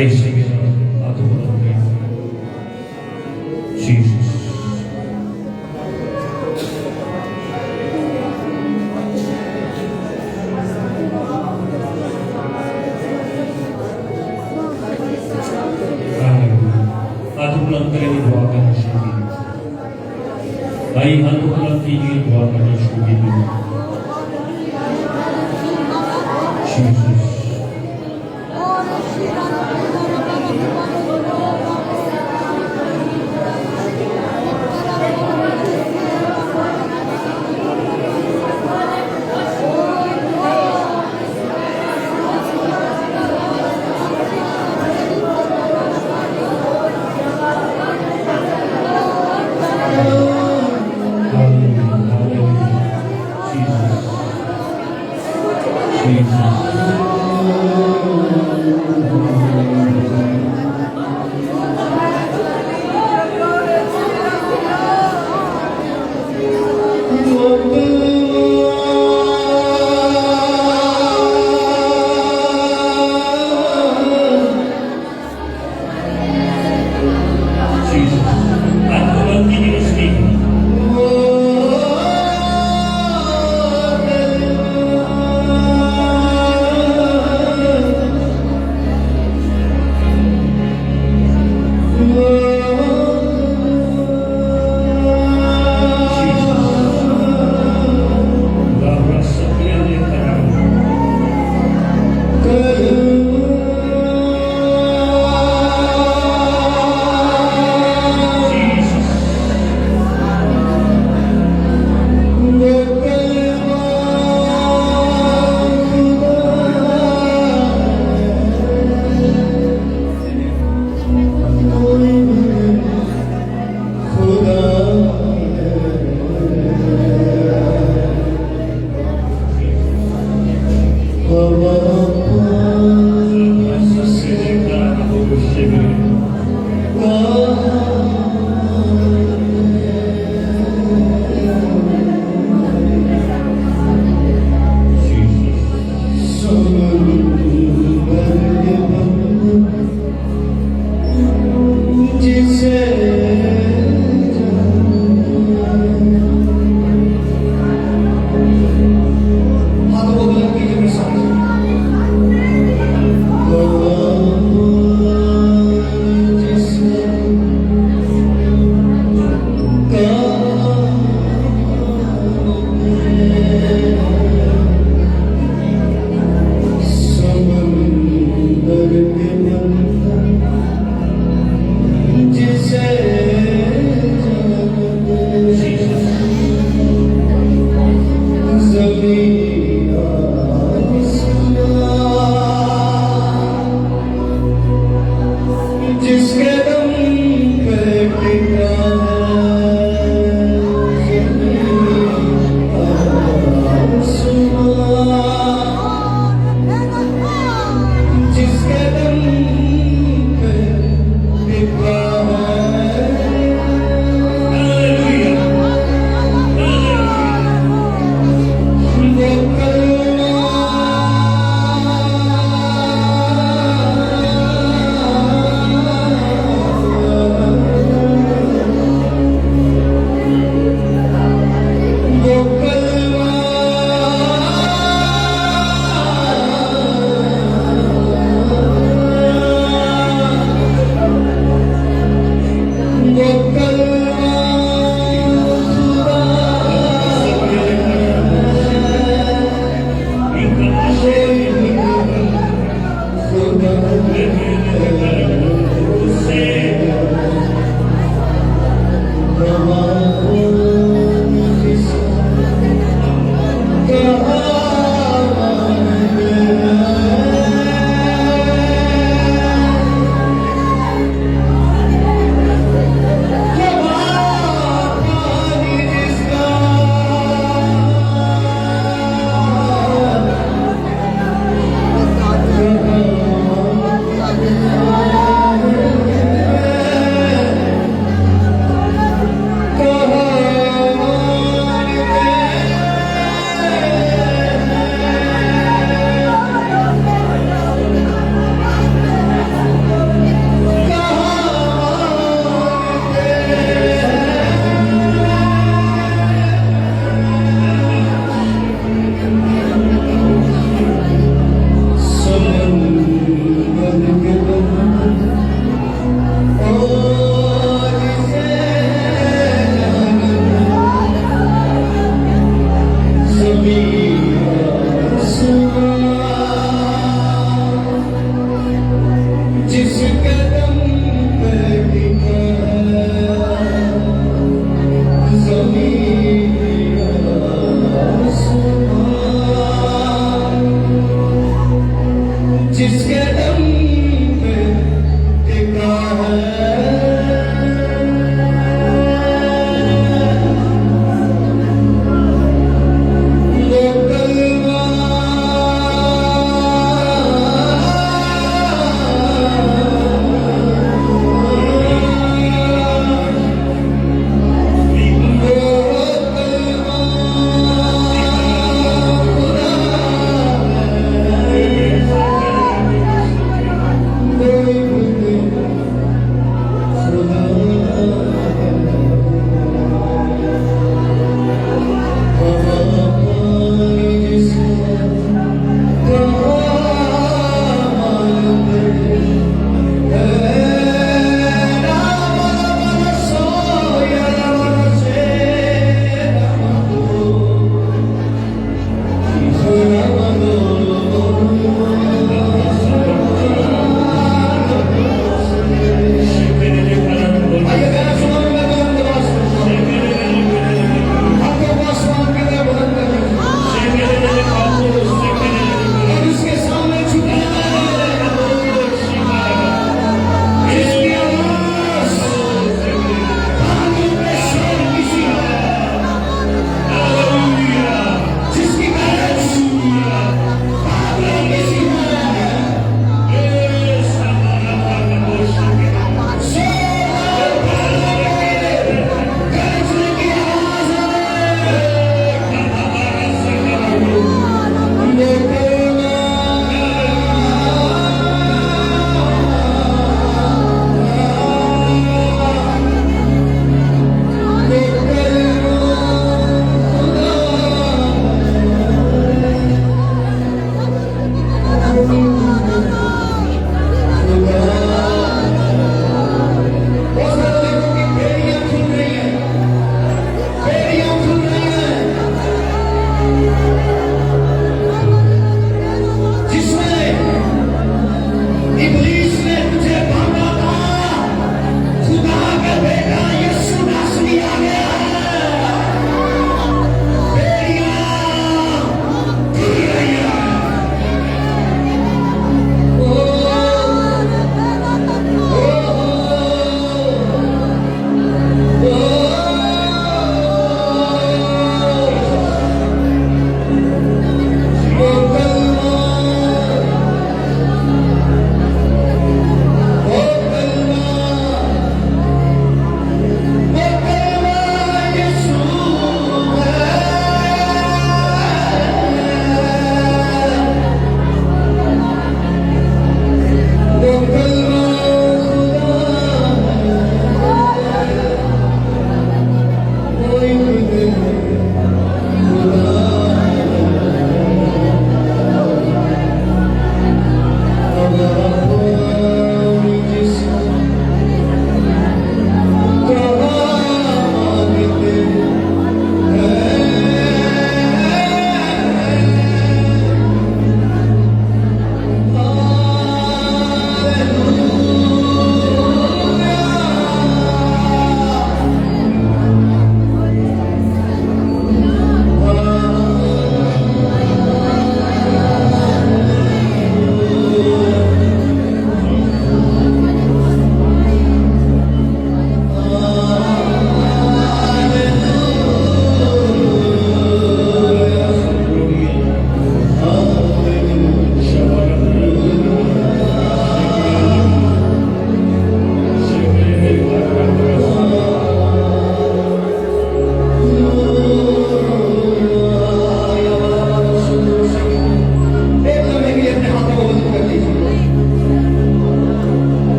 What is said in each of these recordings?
예수님의 아도로게 Jesus. हाथ बुलंद करेंगे दुआ करना शुरू कीजिए भाई हाथ बुलंद कीजिए दुआ करना शुरू कीजिए जीसस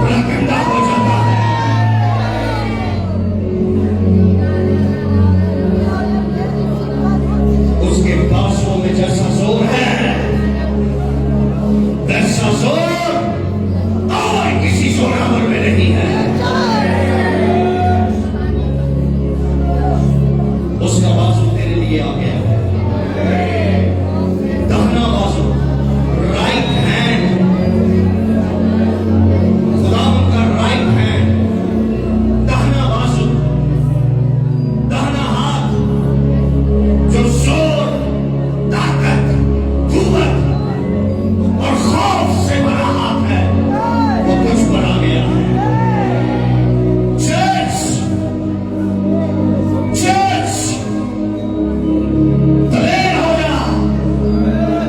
टुकड़ा गंदा हो जाता है। उसके बाजू में जैसा जोर है वैसा जोर और किसी जोरावर में नहीं है। उसका बाजू तेरे लिए आ गया है, दाहिना बाजू, राइट हैंड, खुदा का राइट हैंड, दाहिना बाजू, दाहिना हाथ, जो जोर, ताकत, कुव्वत और खौफ से भरा हाथ है, वो तुझ पर आ गया है। चर्च, चर्च, दलेर हो जा,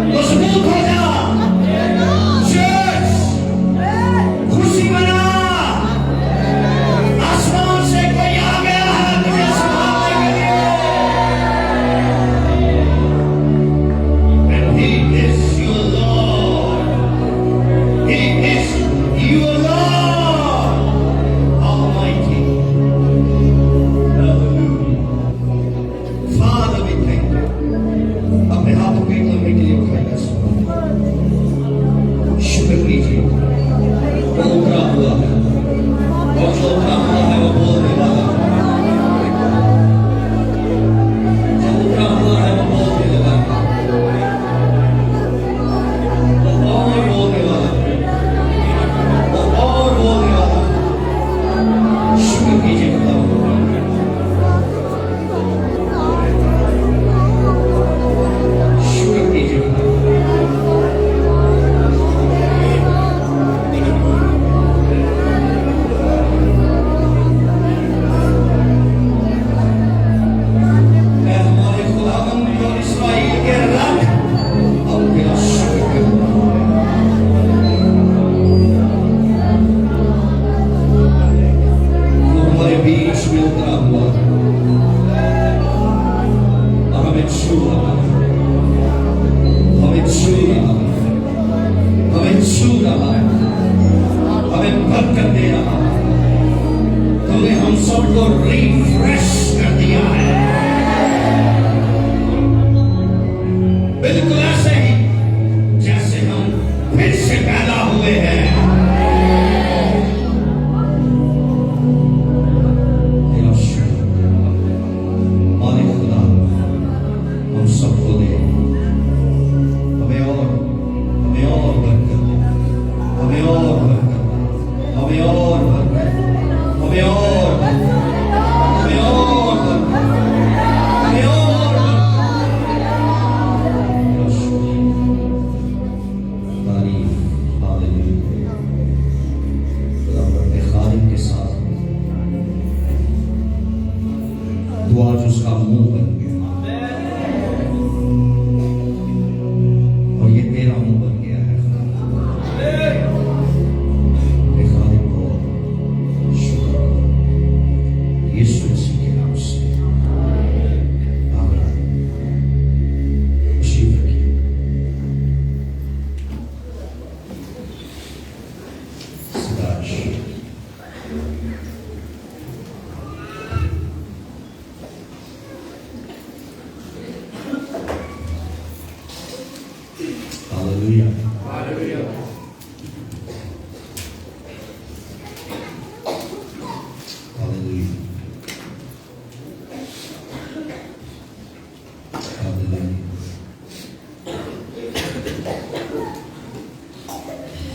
मजबूत हो जा। चर्च, खुशी मना। आसमान से कोई आ गया है तुझे संभालने के लिए। And he is your Lord. He is your Lord Almighty. Hallelujah. Father, we thank you. अपने हाथों को एक लम्हे के लिए उठाइए। शुक्र कीजिए, वो उतरा हुआ है और जो उतरा हुआ है वो बोलने वाला है। जो उतरा हुआ है वो बोलने वाला है, वो और बोलने वाला है, वो और बोलने वाला है। शुक्र कीजिए खुदा, शुक्र कीजिए खुदा। ऐ हमारे खुदावंद और इस्राएल के रब, हम तेरा शुक्र करते हैं। तू हमारे बीच में उतरा हुआ है और हमें छू रहा है, हमें छू रहा है, हमें छू रहा है, हमें बरकत दे रहा है। तूने हम सबको रिफ्रेश कर दिया है, बिल्कुल ऐसे ही जैसे हम फिर से पैदा हुए हैं। तेरा शुक्र मालिक खुदा, हम सबको दे, हमें और बरकत दे, हमें और बरकत दे, हमें और बरकत दे, हमें और बरकत दे, हमें और बरकत दे, हमें और बरकत दे। तेरा शुक्र, तारीफ, हालेलुया। खुदा अपने खालिक के साथ तू आज उसका मुंह बन गया और ये तेरा मुंह बन गया है। अपने खालिक को शुक्र करो, यीशु मसीह के नाम से आमीन। खुशी रखिए। सदाश हालेलुया। हालेलुया। हालेलुया।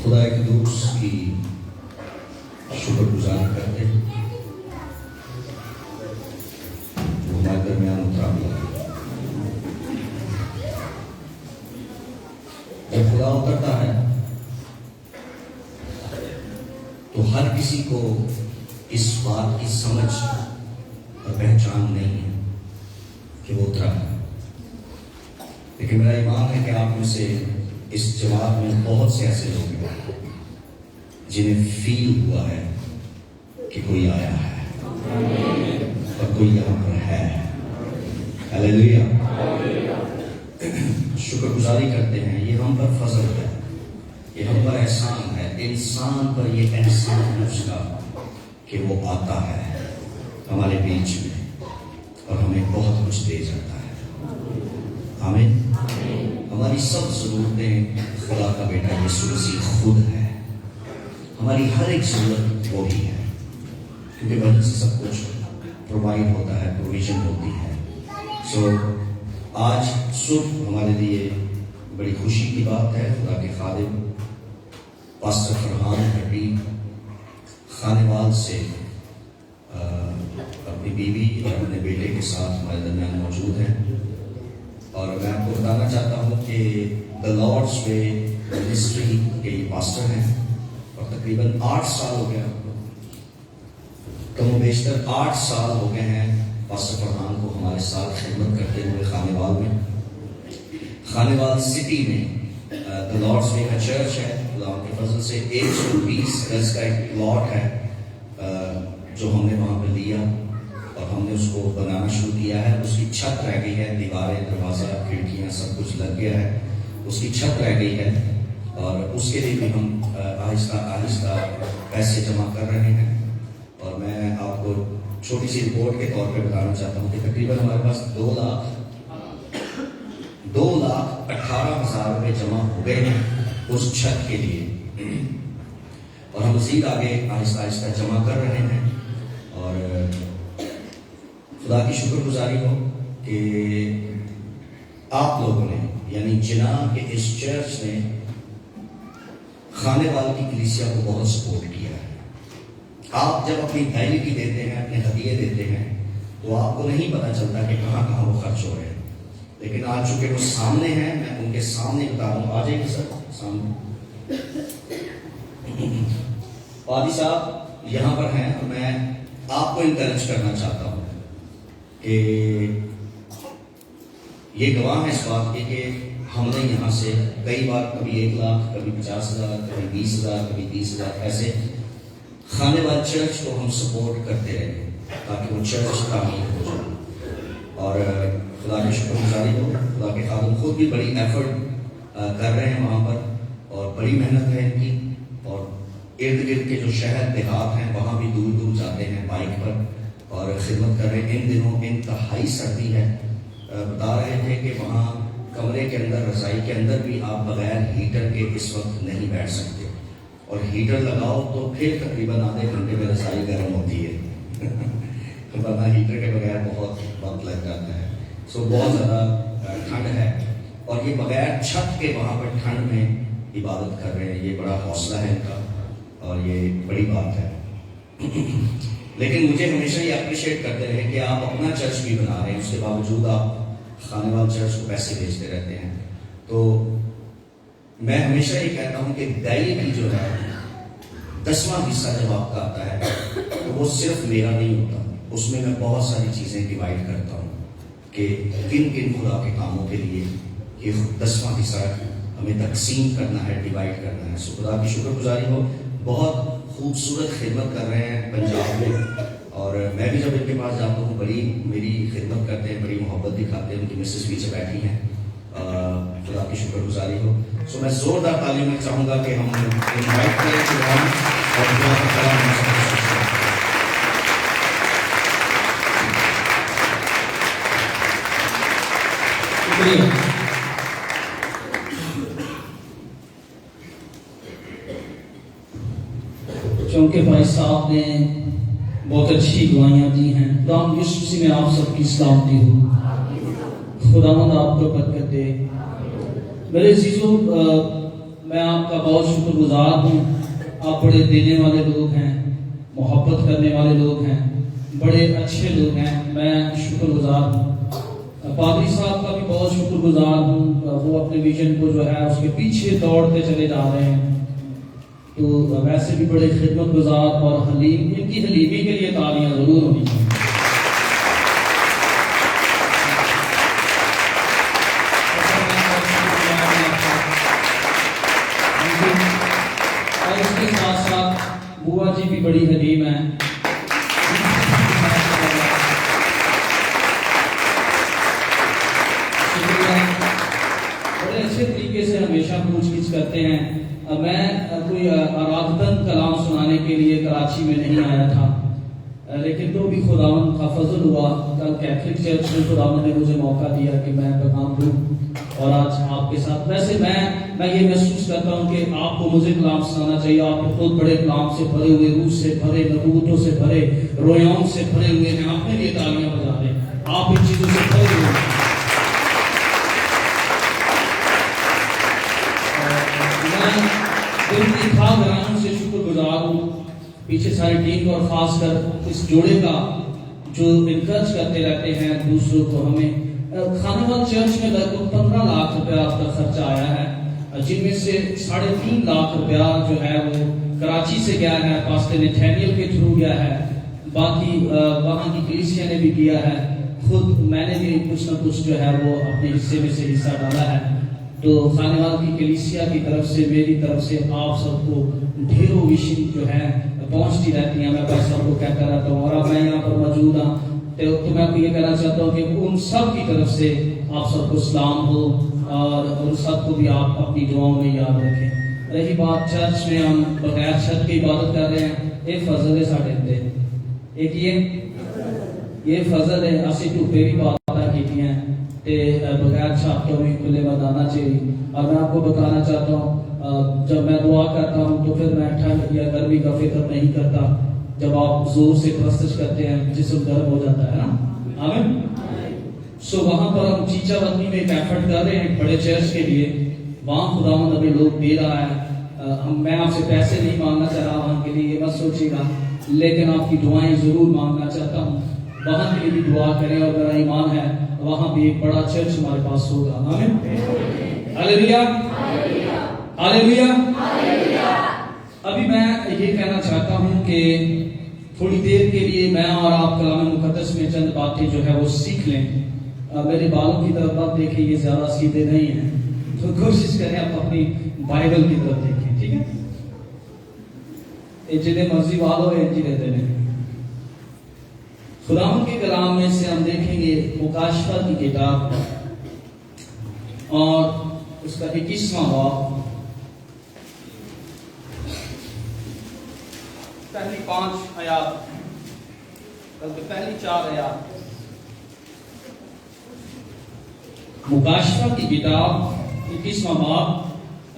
खुदा के दोस्त की शुक्रगुजारी करते हैं जो हमारे दरमियान उतरा हुआ है। जब खुदा उतरता है तो हर किसी को इस बात की समझ और पहचान नहीं है कि वो उतरा है, लेकिन मेरा ईमान है कि आप में से इस जवाब में बहुत से ऐसे लोग हैं जिन्हें फील हुआ है कि कोई आया है और कोई यहाँ पर है। हालेलुया। शुक्रगुजारी करते हैं, ये हम पर फजल है, ये हम पर एहसान है। इंसान पर ये एहसान है उसका कि वो आता है हमारे बीच में और हमें बहुत कुछ दे जाता है। आमीन। हमारी सब जरूरतें खुदा का बेटा यीशु मसीह खुद है। हमारी हर एक जरूरत वो ही है, क्योंकि वहीं से सब कुछ प्रोवाइड होता है, प्रोविजन होती है। आज सुबह हमारे लिए बड़ी खुशी की बात है। खुदा के खादिम पास्टर फरहान भट्टी खानेवाल से अपनी बीवी और अपने बेटे के साथ हमारे दरमियान मौजूद हैं। और मैं आपको बताना चाहता हूँ कि द लॉर्ड्स वे मिनिस्ट्री के ये पास्टर हैं और तकरीबन 8 साल हो गए आपको, कम बेशतर 8 साल हो गए हैं पास्टर फरहान को हमारे साथ खिदमत करते हुए खानेवाल में, खानेवाल सिटी में। द लॉर्ड्स वे का चर्च है, खुदा के फजल से 120 गज का एक प्लॉट है जो हमने वहाँ पर लिया और हमने उसको बनाना शुरू किया है। उसकी छत रह गई है, दीवारें, दरवाजा, खिड़कियाँ सब कुछ लग गया है, उसकी छत रह गई है और उसके लिए भी हम आहिस्ता आहिस्ता पैसे जमा कर रहे हैं। और मैं आपको छोटी सी रिपोर्ट के तौर पे बताना चाहता हूँ कि तकरीबन हमारे पास 2,18,000 रुपये जमा हो गए हैं उस छत के लिए और हम मजीद आगे आहिस्ता आहिस्ता जमा कर रहे हैं। और खुदा की शुक्रगुजारी हो कि आप लोगों ने, यानी जिना के इस चर्च ने खानेवाल की कलीसिया को बहुत सपोर्ट किया है। आप जब अपनी वैलिटी देते हैं, अपने हदिये देते हैं, तो आपको नहीं पता चलता कि कहाँ कहाँ वो खर्च हो रहे हैं। लेकिन आज चूंकि वो सामने हैं, मैं उनके सामने बता रहा हूँ। आ जाइए सर सामने। पादी साहब यहाँ पर हैं और मैं आपको इंकरेज करना चाहता हूँ कि ये गवाह है इस बात के कि हमने यहाँ से कई बार कभी 1 लाख, कभी 50,000, कभी 20,000, कभी 30,000 ऐसे खानेवाल चर्च को हम सपोर्ट करते रहे ताकि वो चर्च तामीर हो जाए। और खुदा की शुक्रगुजारी हो, खुदा के खादिम खुद भी बड़ी एफर्ट कर रहे हैं वहाँ पर और बड़ी मेहनत है इनकी। और इर्द गिर्द के जो शहर देहात हैं वहाँ भी दूर दूर जाते हैं बाइक पर और खिदमत कर रहे हैं। इन दिनों इंतहाई सर्दी है, बता रहे थे कि वहाँ कमरे के अंदर, रजाई के अंदर भी आप बगैर हीटर के इस वक्त नहीं बैठ सकते और हीटर लगाओ तो फिर तकरीबन आधे घंटे में रजाई गर्म होती है वरना हीटर के बगैर बहुत वक्त लग जाता है। सो बहुत ज़्यादा ठंड है और ये बगैर छत के वहाँ पर ठंड में इबादत कर रहे हैं। ये बड़ा हौसला है इनका और ये बड़ी बात है। लेकिन मुझे हमेशा ये अप्रिशिएट करते रहे कि आप अपना चर्च भी बना रहे हैं, उसके बावजूद आप खानेवाल चर्च को पैसे भेजते रहते हैं। तो मैं हमेशा ये कहता हूँ कि दैली की जो है 10वां हिस्सा जब आपका आता है तो वो सिर्फ मेरा नहीं होता, उसमें मैं बहुत सारी चीज़ें डिवाइड करता हूँ कि किन किन खुदा के कामों के लिए ये 10वां हिस्सा हमें तकसीम करना है, डिवाइड करना है। सो खुदा की शुक्रगुजारी हो, बहुत खूबसूरत खिदमत कर रहे हैं पंजाब में। और मैं भी जब इनके पास जाता हूँ बड़ी मेरी खिदमत करते हैं, बड़ी मोहब्बत दिखाते हैं। उनकी मिसेस पीछे बैठी हैं, खुदा की शुक्रगुजारी हो। सो मैं जोरदार ताली में चाहूँगा कि हम इनवाइट करें कि और खुदा का कलाम चूंकि भाई साहब ने बहुत अच्छी दुआएं दी हैं, खुदावंद यीशु मसीह में आप सबकी सलामती हो, खुदावंद आपको बरकत दे। मेरे अजीजों, मैं आपका बहुत शुक्रगुजार हूँ। आप बड़े देने वाले लोग हैं, मोहब्बत करने वाले लोग हैं, बड़े अच्छे लोग हैं। मैं शुक्रगुजार हूँ। पादरी साहब का भी बहुत शुक्रगुजार हूँ। वो अपने विजन को जो है उसके पीछे दौड़ते चले जा रहे हैं। तो वैसे भी बड़े खिदमत गुजार और हलीम, इनकी हलीमी के लिए तालियां जरूर होनी चाहिए। और इसके साथ साथ बुआ जी भी बड़ी हलीम है। बड़े अच्छे तरीके से हमेशा पूछ गिछ करते हैं मैं कोई आराधन कलाम सुनाने के लिए कराची में नहीं आया था, लेकिन तो भी खुदावंद का फजल हुआ। कल कैथलिक चर्च में खुदावंद ने मुझे मौका दिया कि मैं पैगाम दूं और आज आपके साथ। वैसे मैं ये महसूस करता हूं कि आपको मुझे कलाम सुनाना चाहिए। आप बहुत बड़े कलाम से भरे हुए, रूह से भरे, नबूवतों से भरे, रोयाओं से भरे हुए हैं। अपने लिए तालियां बजा रहे हैं, आप इन चीजों से भरे हुए हैं। मैं दिल की खास गरानों से शुक्रगुजार हूँ पीछे सारी टीम को और खासकर इस जोड़े का जो इनकरेज करते रहते हैं दूसरों को। हमें खानेवाल चर्च में लगभग 15 लाख रुपया आपका खर्चा आया है, जिनमें से 3.5 लाख रुपया जो है वो कराची से गया है, पास्टर नेथानियल के थ्रू गया है। बाकी वहाँ की कलीसिया ने भी किया है, खुद मैंने भी कुछ ना कुछ जो है वो अपने हिस्से में से हिस्सा डाला है। तो खानेवाल की कलीसिया की तरफ से, मेरी तरफ से आप सबको ढेरों विशेष जो है पहुंचती रहती है। मैं भाई सबको कहता रहता हूँ और अब मैं यहाँ पर मौजूद हूँ तो मैं आपको ये कहना चाहता हूँ कि उन सब की तरफ से आप सबको सलाम हो और उन सबको भी आप अपनी दुआओं में याद रखें। रही बात चर्च में हम बगैर छत की इबादत कर रहे हैं, ये फजल है साढ़े ते एक ये फजल है। असी धूपे भी बात की हैं ते बगैर छत तो भी खुले मैदाना चाहिए। और मैं आपको बताना चाहता हूँ जब मैं दुआ करता हूँ तो फिर मैं ठंड या गर्मी का फिक्र नहीं करता। जब आप जोर से प्रस्तुत करते हैं जिसम गर्म हो जाता है ना। आमीन। सो वहां पर हम चीचा वतनी में एक एफर्ट कर रहे हैं बड़े चर्च के लिए। वहां खुदावंद अभी लोग दे रहा है। मैं आपसे पैसे नहीं मांगना चाह रहा वहां के लिए, ये मत सोचिएगा, लेकिन आपकी दुआएं जरूर मांगना चाहता हूँ। वहां के लिए भी दुआ करें और मेरा ईमान है वहां भी एक बड़ा चर्च हमारे पास होगा। आमीन। Hallelujah, hallelujah. अभी मैं ये कहना चाहता हूं कि थोड़ी देर के लिए मैं और आप कलाम मुकद्दस में चंद बातें जो है वो सीख लें। मेरे बालों की तरफ मत देखें, ये ज्यादा सीधे नहीं है, तो कोशिश करें आप अपनी बाइबल की तरफ देखें, ठीक है। जिन्हें मर्जी वालों है जी रहते हैं। खुदावंद के कलाम में से हम देखेंगे मुकाशफा की किताब और उसका 21वां बाब, पहली 5 आयात, बल्कि पहली 4 आयात। मुकाशफा की किताब 21वां बाब।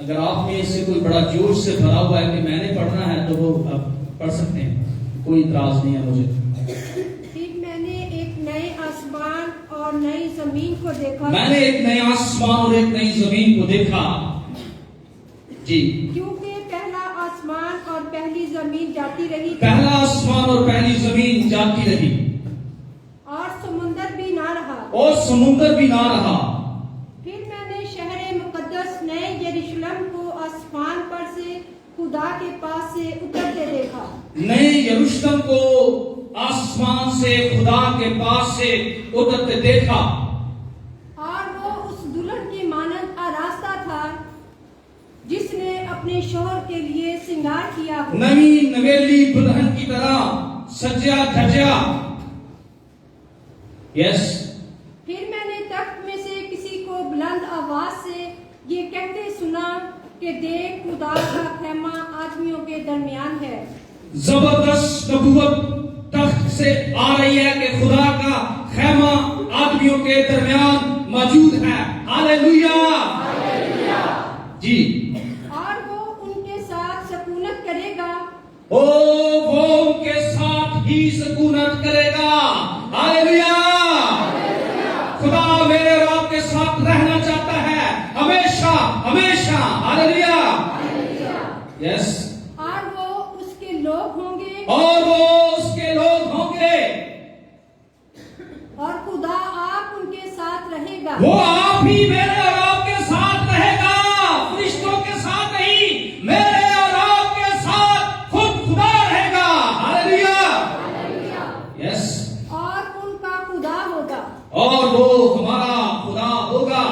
अगर आप में इससे कोई बड़ा जोश से भरा हुआ है कि मैंने पढ़ना है तो वो आप पढ़ सकते हैं, कोई इतराज नहीं है मुझे। फिर मैंने एक नए आसमान और नई जमीन को देखा। मैंने एक नए आसमान और एक नई जमीन को देखा जी, क्योंकि पहला आसमान और पहली जमीन जाती रही, पहला आसमान और पहली जमीन जाती रही और समुंदर भी ना रहा, और समुंदर भी ना रहा। फिर मैंने शहर मुकद्दस नए यरूशलेम को आसमान पर से खुदा के पास से उतरते देखा। नए यरूशलेम को आसमान से खुदा के पास से उतरते देखा, और वो उस दुल्हन के मानंद आरास्ता था जिसने अपने शौहर के लिए श्रृंगार किया हो। नवी नवेली दुल्हन की तरह सजा धजा। यस। फिर मैंने तख्त में से किसी को बुलंद आवाज से ये कहते सुना कि देख खुदा का खैमा आदमियों के दरमियान है। जबरदस्त नबूवत तख्त से आ रही है कि खुदा का खैमा आदमियों के दरमियान मौजूद है। हालेलुया जी। और वो उनके साथ सकूनत करेगा। वो उनके साथ ही सकूनत करेगा। हालेलुया। खुदा मेरे और आपके साथ रहना चाहता है हमेशा हमेशा। हालेलुया। यस। और वो उसके लोग होंगे, और वो उसके लोग होंगे, और खुदा आप उनके साथ रहेगा। वो आप ही मेरे और आपके साथ रहेगा, फरिश्तों के साथ नहीं, मेरे और आपके साथ खुद खुदा रहेगा। हालेलुया। यस। और उनका खुदा होगा, और वो हमारा खुदा होगा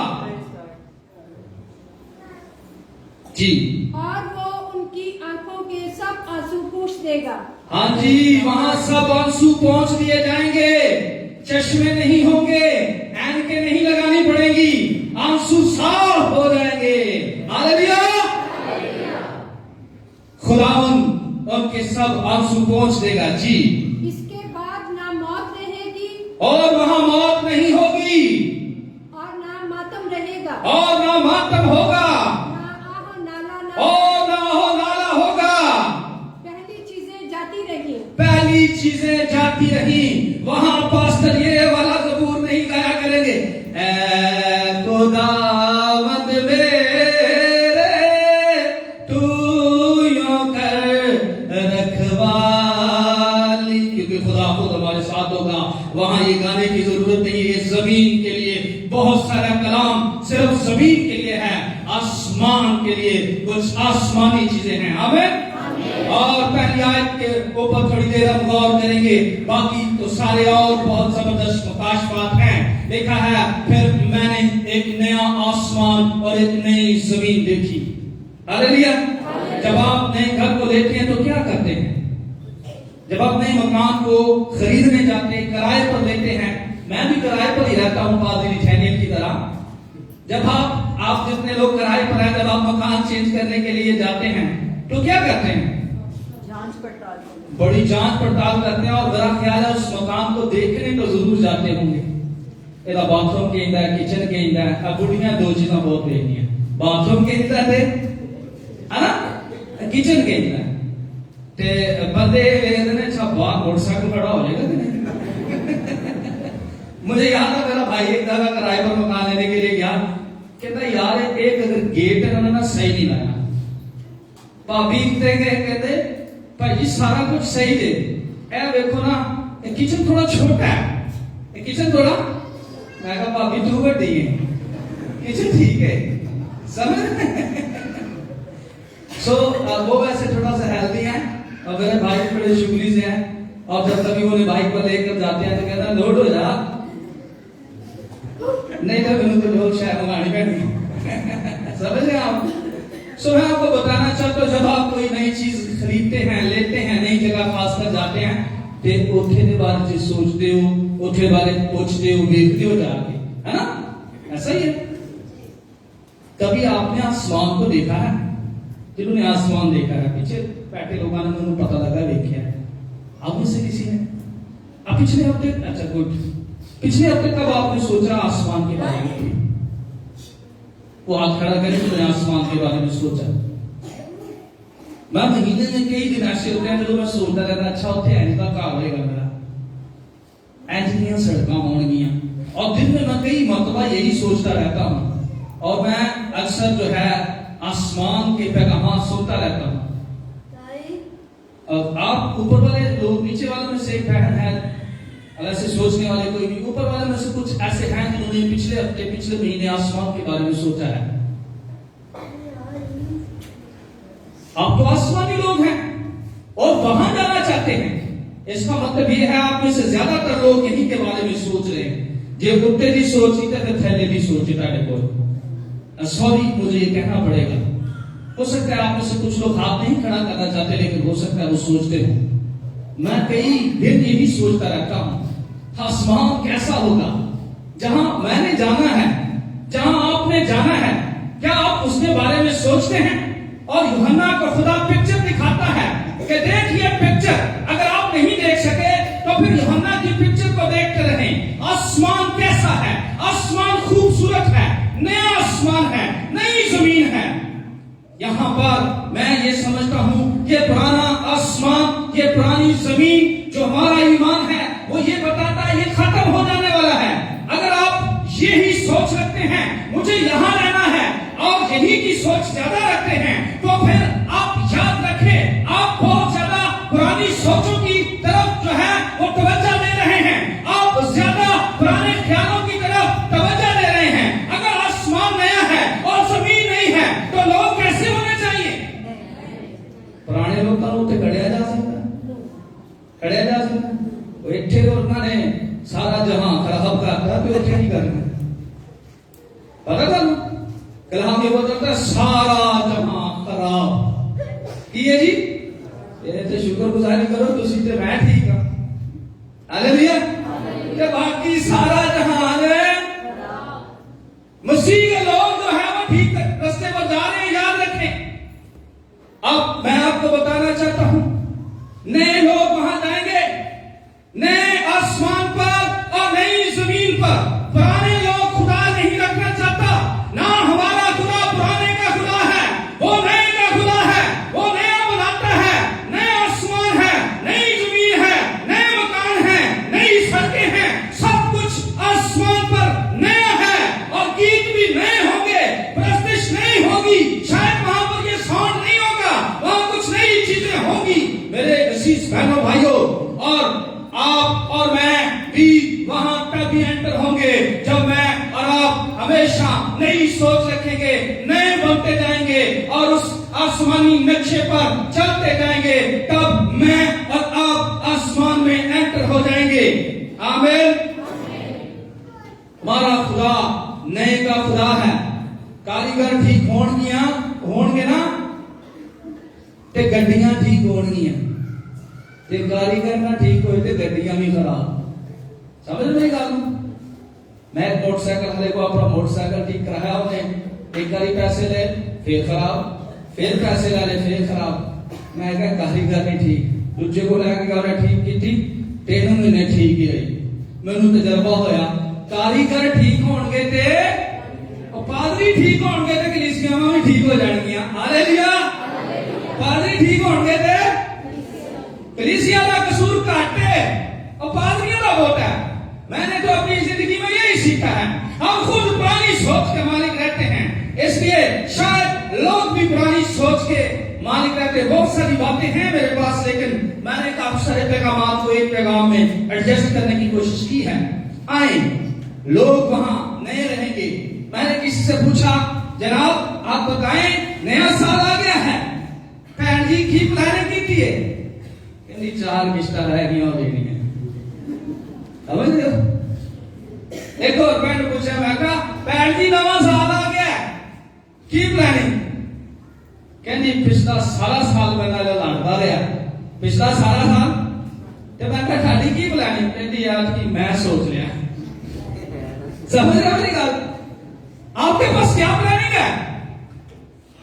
जी। और वो उनकी आंखों के सब आंसू पूछ देगा। हाँ जी, वहां सब आंसू पहुंच दिए जाएंगे, चश्मे नहीं होंगे, ऐनकें नहीं लगानी पड़ेगी, आंसू साफ हो जाएंगे। हालेलुया। मौत के सब आंसू पोंछ देगा। जी, इसके बाद ना मौत रहेगी और वहां मौत नहीं होगी और ना मातम रहेगा, और ना मातम होगा ना आह नाला ना, और ना हो नाला होगा। पहली चीजें जाती रही। पहली चीजें जाती रही। वहां पास्टर ये वाला ज़बूर नहीं गाया करेंगे, ऐ खुदावंद मेरे तू यूं कर रखवाली, क्योंकि खुदा खुद हमारे साथ होगा। वहां ये गाने की जरूरत नहीं है। जमीन के लिए बहुत सारा कलाम सिर्फ जमीन के लिए है, आसमान के लिए कुछ आसमानी चीजें हैं। आमीन। और पहली आयत के ऊपर थोड़ी देर हम गौर करेंगे, बाकी तो सारे और बहुत जबरदस्त मुकाशफात हैं। देखा है, फिर मैंने एक नया आसमान और एक नई जमीन देखी। हालेलुया। जब आप नए घर को लेते हैं तो क्या करते हैं? जब आप नए मकान को खरीदने जाते हैं, किराए पर लेते हैं, मैं भी किराए पर ही रहता हूं पादरी थैनियल की तरह। जब आप जितने लोग किराए पर हैं, जब आप मकान चेंज करने के लिए जाते हैं तो क्या करते हैं? जांच पड़ताल, बड़ी जांच पड़ताल करते हैं। और मेरा ख्याल है उस मकान को देखने तो जरूर जाते होंगे। ਇਹਦਾ बाथरूम कहता है, किचन कहता है। अब बुढ़ियां दो चीजें बहुत देखती हैं, बाथरूम कहता है ना, किचन कहता है। ते बंदे वेखदे ने अच्छा बाहर मोटरसाइकिल खड़ा हो जाएगा कि नहीं। मुझे याद है मेरा भाई एक जगह किराए पर मकान लेने के लिए गया, कहता यार एक अगर गेट है ना सही नहीं लाया। भाभी कहते भाई सारा कुछ सही दे, ए देखो ना किचन थोड़ा छोटा है, किचन थोड़ा, मैं कहा भाभी तू बड़ी है, किचन ठीक है, समझ। सो वो वैसे थोड़ा सा हेल्दी है और मेरे भाई बड़े शुगली से हैं। और जब कभी उन्हें बाइक पर लेकर जाते हैं तो कहता है लोड हो जा, नहीं तो मैंने तो लोग शायद मंगानी पड़ेगी। समझ रहे आप? सो मैं आपको बताना चाहता हूं, जब आप कोई नई चीज खरीदते हैं, लेते हैं, नई जगह खासकर जाते हैं, तो उठे के बारे में सोचते हो, उठे बारे पूछते हो, देखते हो जाके, है ना? ऐसा ही है। कभी आपने आसमान को देखा है? जिन्होंने आसमान देखा है, पीछे बैठे लोगों ने उन्हें पता लगा देखा है। आप में से किसी ने? आप पिछले हफ्ते, अच्छा गुड, पिछले हफ्ते कब आपने सोचा आसमान के बारे में? वो हाथ खड़ा करके तो आसमान के बारे में सोचा। मैं महीने में कई दिन ऐसे होते हैं जो मैं सोचता रहता, अच्छा होते हैं इनका क्या होएगा मेरा, ऐजियां सड़कां होंगियां। और दिन में मैं कई मरतबा यही सोचता रहता हूं। और मैं अक्सर जो है आसमान के पैगाम सुनता रहता हूं। अब आप ऊपर वाले लोग, नीचे वालों में से एक बहन है, ऐसे सोचने वाले कोई नहीं, ऊपर वाले में से कुछ ऐसे हैं जिन्होंने पिछले हफ्ते, पिछले महीने आसमान के बारे में सोचा है। आप तो आसमानी लोग हैं और वहां जाना चाहते हैं। इसका मतलब यह है आप में से ज्यादातर लोग यही के बारे में सोच रहे हैं। जे कुत्ते की सोच ही तो थैले की सोच ही, सॉरी मुझे ये कहना पड़ेगा। हो सकता है आप में से कुछ लोग हाथ नहीं खड़ा करना चाहते, लेकिन हो सकता है वो सोचते हो। मैं कई दिन यही सोचता रहता हूं, आसमान कैसा होगा जहां मैंने जाना है, जहां आपने जाना है। क्या आप उसके बारे में सोचते हैं? और यूहन्ना को खुदा पिक्चर दिखाता है कि देखिए पिक्चर, अगर आप नहीं देख सके तो फिर यूहन्ना की पिक्चर को देखते रहें। आसमान कैसा है? आसमान खूबसूरत है, नया आसमान है, नई जमीन है। यहां पर मैं ये समझता हूं कि पुराना आसमान, ये पुरानी जमीन, जो हमारा ईमान है वो ये बताता है ये खत्म हो जाने वाला है। अगर आप यही सोच रखते हैं मुझे यहां रहना है और यही की सोच ज्यादा रखते हैं, तो फिर आप याद रखें आप बहुत ज्यादा पुरानी सोचों की तरफ जो है वो तवज्जो दे रहे हैं। आप ज्यादा पुराने ख्यालों की तरफ तवज्जो दे रहे हैं। अगर आसमान नया है और जमीन नहीं है तो लोग कैसे होने चाहिए? पुराने लोग का उत्ते खड़िया जा सकता है, खड़िया जा सकता है। वो इट्ठे उन्होंने सारा जहां खराब करता तो इट्ठे नहीं करना, पता था ना? कलाम ये बोलता है सारा जहां खराब किए जी। ये तो शुक्रगुजारी करो तो सीधे मैं ठीक हूं। हालेलुया। कि बाकी सारा जहां है मसीह के लोग जो है वो ठीक रास्ते पर जा रहे हैं, याद रखें। अब मैं आपको बताना चाहता हूं बहनों भाइयों, और आप और मैं भी वहां तभी एंटर होंगे जब मैं और आप हमेशा नई सोच रखेंगे, नए बनते जाएंगे और उस आसमानी नक्शे पर चलते जाएंगे। तब मैं और आप आसमान में एंटर हो जाएंगे। आमीन। हमारा खुदा नए का खुदा है। कारीगर ठीक होणगे ना ते गड्डियां ठीक होणगियां, ते कारीगर ना ठीक होए ते गड्डियां भी खराब। समझ मेरी गल? मैं मोटरसाइकिल वाले को अपना मोटरसाइकिल ठीक कराया, उन्हें एक बारी पैसे ले फिर खराब, फिर पैसे ले फिर खराब। मैं कहा कारीगर नहीं ठीक, दूजे को लैके गया उन्हें ठीक की थी, 3 महीने ठीक ही रही। मैनू तजर्बा होया, कारीगर ठीक होणगे ते पादरी ठीक होणगे ते कलीसियां भी ठीक हो जाणगियां। हालेलुया। पादरी ठीक होणगे ते कलीसिया का कसूर घट है और पादरियों का बहुत है। मैंने तो अपनी जिंदगी में यही सीखा है। हम खुद पुरानी सोच के मालिक रहते हैं, इसलिए शायद लोग भी पुरानी सोच के मालिक रहते। बहुत सारी बातें हैं मेरे पास, लेकिन मैंने काफी सारे पैगाम को एक पैगाम में एडजस्ट करने की कोशिश की है। आए लोग वहां नए रहेंगे। मैंने किसी से पूछा, जनाब आप बताएं नया साल आ गया है, भैन जी की प्लानिंग की है? कहती 4 किस्ता रह गई और लेनी है। समझ रहे हो? एक और भैन पूछा, मैं कहा भैन जी नवा साल आ गया की प्लानिंग? कहती पिछला सारा साल मैंने लड़ता रहा, पिछला सारा साल। तो मैं कहा थाड़ी की प्लानिंग? कहती आज की मैं सोच लिया। समझ रहे हो मेरी गल? आपके पास क्या प्लानिंग है?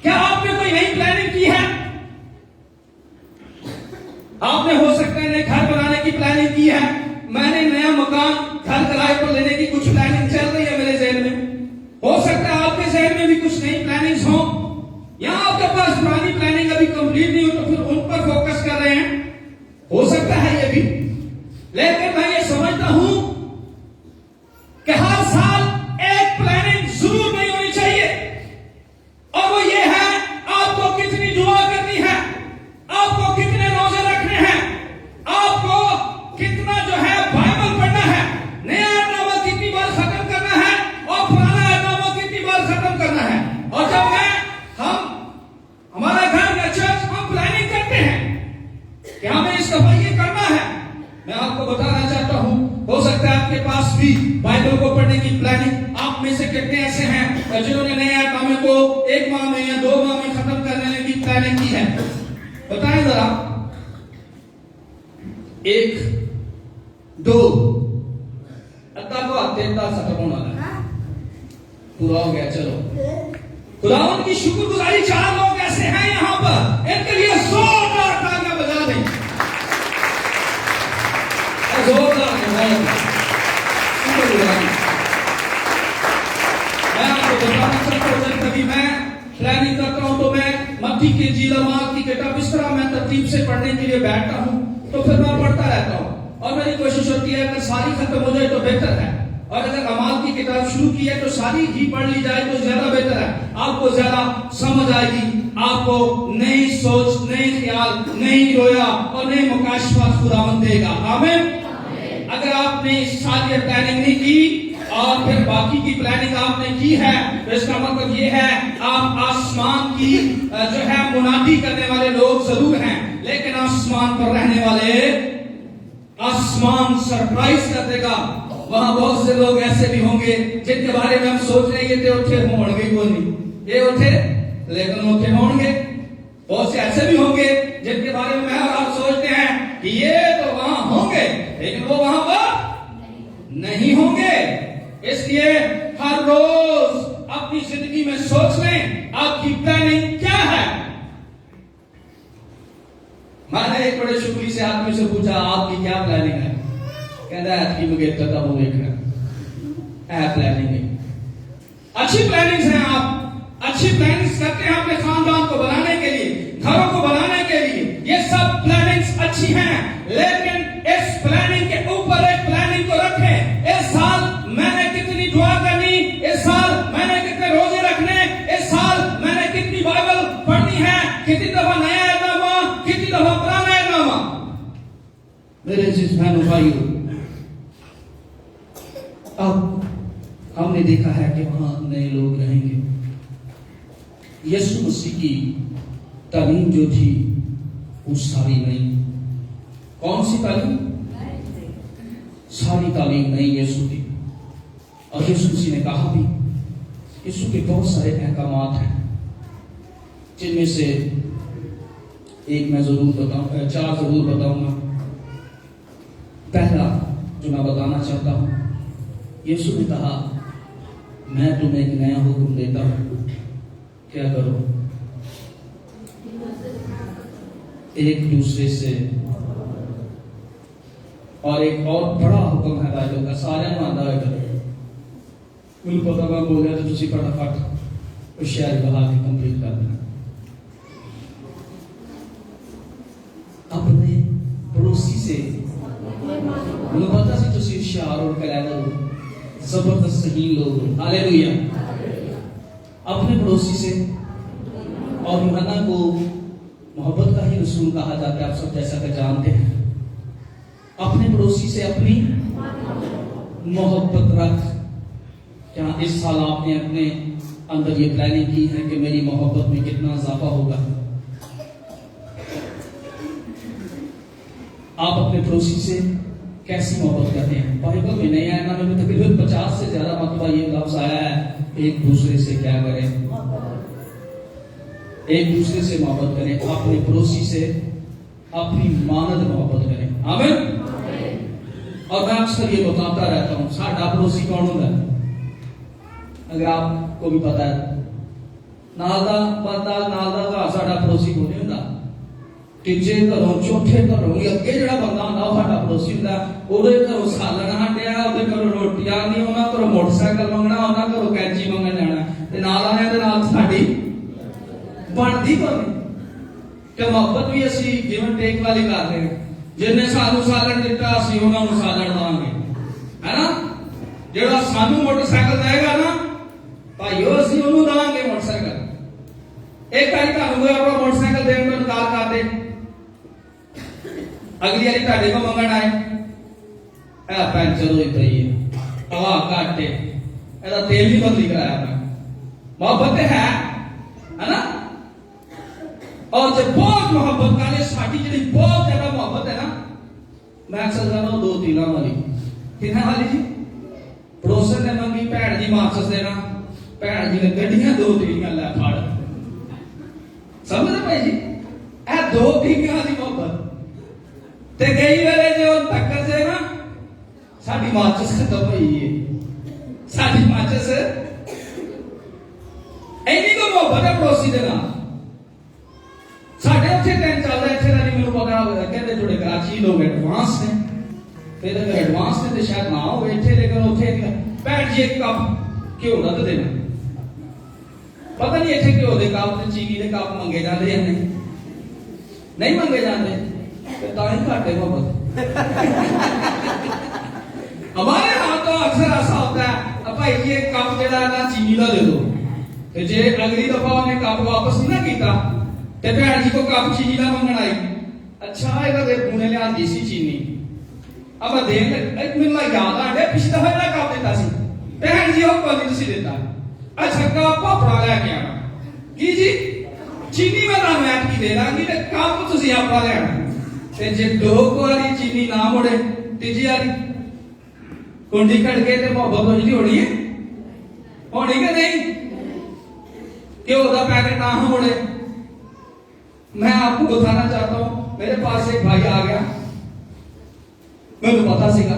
क्या आपने कोई नई प्लानिंग की है? आपने हो सकता है नए घर बनाने की प्लानिंग की है। मैंने नया मकान घर किराए पर लेने की कुछ प्लानिंग चल रही है मेरे जहन में। हो सकता है आपके जहन में भी कुछ नई प्लानिंग्स हो, या आपके पास पुरानी प्लानिंग अभी कंप्लीट नहीं हो तो फिर उन पर फोकस कर रहे हैं। हो सकता है ये भी, लेकिन मैं ये समझता हूं कि हर साल एक प्लानिंग जरूर नहीं होनी चाहिए, और वो ये है आपको कितनी दुआ करनी है, आपको कितने रोजे रखने हैं, आपको कितना जो है बाइबल पढ़ना है, नया नामा कितनी बार खत्म करना है और पुराना नामा कितनी बार खत्म करना है। और जब हमारा घर का चर्च हम प्लानिंग करते हैं कि हमें इस दफा ये करना है, मैं आपको बताना चाहता हूं, हो सकता है आपके पास भी बाइबल को पढ़ने की प्लानिंग। आप में से कितने ऐसे हैं जिन्होंने नए नामे को 1 माह में या 2 माह में खत्म करने की प्लानिंग की है? बताएं जरा। 1 2 अद्धा को आते खत्म होना है, पूरा हो गया। चलो खुदावंद की शुक्रगुजारी। 4 लोग ऐसे हैं यहां पर, इनके लिए जोरदार तालियां बजा दें, जोरदार शुक्रगुजारी। मैं आपको बताना चाहता हूं, जब कभी मैं प्लानिंग करता हूं तो मैं मत्ती के इंजील मार्क की किताब इस तरह मैं तरतीब से पढ़ने के लिए बैठता हूं, तो फिर मैं पढ़ता रहता हूं और मेरी कोशिश होती है अगर सारी खत्म हो जाए तो बेहतर है, और अगर अमाल की किताब शुरू की है तो सारी ही पढ़ ली जाए तो ज्यादा बेहतर है। आपको ज्यादा समझ आएगी, आपको नई सोच, नए ख्याल, नई रोया और नए मुकाशफात खुदावंद देगा। आमीन। अगर आपने इस साल ये प्लानिंग नहीं की और फिर बाकी की प्लानिंग आपने की है, तो इसका मतलब ये है आप आसमान की जो है मुनादी करने वाले लोग जरूर हैं, लेकिन आसमान पर रहने वाले, आसमान सरप्राइज कर देगा। वहां बहुत से लोग ऐसे भी होंगे जिनके बारे में हम सोच रहे हैं उठे होंगे, को नहीं ये उठे लेकिन उठे होंगे। बहुत से ऐसे भी होंगे जिनके बारे में मैं और आप सोचते हैं कि ये तो वहां होंगे, लेकिन वो वहां पर नहीं होंगे। इसलिए हर रोज अपनी जिंदगी में सोच लें आपकी प्लानिंग क्या है। मैंने एक बड़े शुक्री से आदमी से पूछा आपकी क्या प्लानिंग है? कहता है आपकी मुझे पता हो है प्लानिंग। अच्छी प्लानिंग्स हैं, आप अच्छी प्लानिंग्स करते हैं अपने खानदान को बनाने के लिए, घरों को बनाने के लिए, ये सब प्लानिंग्स अच्छी हैं, लेकिन इस प्लानिंग के ऊपर एक प्लानिंग को रखें। इस साल मैंने कितनी दुआ करनी, इस साल मैंने कितने रोजे रखने, इस साल मैंने कितनी बाइबल पढ़नी है, कितनी दफा नया नामा, कितनी दफा पुराना नामा। मेरे जिस बहनों भाइयों, अब हमने देखा है कि वहां नए लोग रहेंगे। यीशु मसीह की तालीम जो थी वो सारी नहीं। कौन सी तालीम? सारी तालीम नहीं यीशु की। और यीशु मसीह ने कहा भी, यीशु के बहुत सारे अहकामात हैं, जिनमें से एक मैं जरूर बताऊं, चार जरूर बताऊंगा। पहला जो मैं बताना चाहता हूं, यीशु ने कहा, मैं तुम्हें एक नया हुक्म देता हूं, क्या करो? एक दूसरे से। और एक और बड़ा हुक्म है बाइबल का, सारे मानदा है करो। मुझे पता मैं बोल रहा तो तुसी फटाफट उस शेयर बहा के कंप्लीट कर देना। अपने पड़ोसी से, मुझे पता सी तुसी होशियार और कलेवर जबरदस्त सही लोग हो। हालेलुया। अपने पड़ोसी से, और यूहन्ना को मोहब्बत का ही रसूल कहा जाता है, आप सब जैसा कि जानते हैं। अपने पड़ोसी से अपनी मोहब्बत रख। क्या इस साल आपने अपने अंदर ये प्लानिंग की है कि मेरी मोहब्बत में कितना इजाफा होगा? आप अपने पड़ोसी से कैसी मोहब्बत करते हैं? बाइबल में नहीं आया ना, में तकरीबन 50 से ज्यादा मतलब ये लफ्ज आया है, एक दूसरे से क्या करें? एक दूसरे से मोहब्बत करें। अपने पड़ोसी से अपनी मानद मोहब्बत करें। आमीन। और मैं अक्सर ये बताता रहता हूं, साडा पड़ोसी कौन होता है? अगर आपको भी पता है, नालदा बंदा नालदा का साडा पड़ोसी को नहीं होता। तीजे घरों चौथे घरों अगे जो बंदा होता साडा पड़ोसी होता। ਉਹਦੇ ਘਰੋਂ ਸਾਲਣ ਹਟਿਆ, ਉਹਦੇ ਘਰੋਂ ਰੋਟੀਆਂ ਨਹੀਂ, ਉਹਨਾਂ ਘਰੋਂ ਮੋਟਰਸਾਈਕਲ ਮੰਗਣਾ, ਉਹਨਾਂ ਘਰੋਂ ਕੈਂਚੀ ਮੰਗਣ ਜਾਣਾ, ਤੇ ਨਾਲ ਆਲਿਆਂ ਦੇ ਨਾਲ ਸਾਡੀ ਬਣਦੀ ਬਣੀ ਤੇ ਮੁਹੱਬਤ ਵੀ ਅਸੀਂ ਜਿਵੇਂ ਟੇਕ ਵਾਲੀ ਕਰ ਰਹੇ ਹਾਂ। जिन्हें सानू सालन दिता असी उन्होंने सालन देंगे, है ना? जेड़ा सानू मोटरसाइकिल देगा ना भाईओ, असी उन्होंने देंगे मोटरसाइकिल। एक बारी तुहानू कोई अपना मोटरसाइकिल देने को इनकार कर दे, अगली बारी तुहाडे को मंगण आए, ए पंचर होई पई है, हवा घट है, एदा तेल नहीं बदली कराया मैं। मोहब्बत है ना? और जब बहुत मोहब्बत करे, साड़ी जी बहुत ज्यादा मोहब्बत है ना, मैं अक्सर कहता हूं 2 तीला वाली। कितना वाली जी? पड़ोसन ने मंगी भैन जी माचिस देना, भैन जी ने गड्डियां 2 तीलियां लै फड़। समझ भाई जी, ए 2 तीलियां दी मोहब्बत ते गई वेले जो टक्कर से ना साडी माचिस खत्म हुई है। साडी माचिस एनी को मोहब्बत है पड़ोसी दे नाल। साढ़े उत्थे दिन चल रहा है, इत्थे दा नहीं मैनूं पता, कहते थोड़े कराची लोग एडवांस ने, फिर अगर एडवांस ने तो शायद ना हो इत्थे, लेकिन उत्थे भैन जी एक कप घ्यो दा देना, पता नहीं इत्थे घ्यो दे कप ते चीनी दे कप मंगे जाते हैं, नहीं मंगे जाते, तो तां ही घट है मोहब्बत। हमारे यहाँ तो अक्सर ऐसा होता है, भाई जी एक कप जेड़ा ना चीनी दा दे दो, ते जे अगली दफा उन्हें कप वापस नहीं ना कीता ते भैन जी को कप चीनी का मंगन आई। अच्छा ये पुणे लिया सी चीनी, अब मैं देख मैंने याद आ गया पिछले दफा ना कप दिता सी, भैन जी को नहीं तुसी देता। अच्छा कप अपना लैके आना की जी, चीनी मैं तुहानू ऐतकी दे दांगी ते कप तुसी अपना ले आना। ते जे 2 बारी चीनी ना मुड़े, तीजी बारी कुंडी खड़के ते मोहब्बत हो जी होनी है, होनी कि नहीं? घ्यो का पैकेट ना मुड़े। मैं आपको बताना चाहता हूं, मेरे पास एक भाई आ गया, मैं पता सीगा,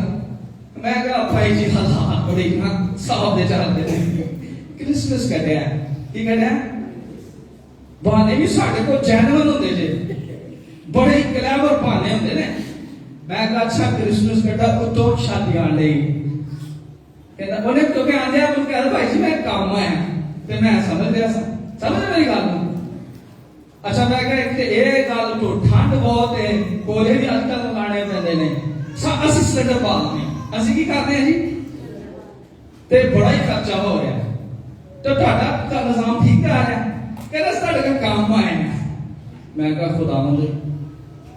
मैं कहा भाई जी हालात बड़ी ना साहब दे चलते थे, क्रिसमस कटिया की कटिया बहाने भी साढ़े को जैनवन होंगे जे, बड़े ही क्लेवर बहाने होंगे ने। मैं कहा अच्छा क्रिसमस कटा उतो शादी आन लई, कहता उन्हें तो क्या आंदे मुझे कहता भाई जी मैं काम आया, ते मैं समझ गया समझ मेरी गल। अच्छा मैं कहा ये गल तो ठंड बहुत है, कोले भी अजकल लगाने पैंदे ने, असि स्वेटर पा लें, असि की करते हैं जी, ते बड़ा ही खर्चा हो रहा है, तो तुहाडा का निजाम ठीक आ रहा है, कहता साडे का काम आए हैं। मैं कहा खुदावंद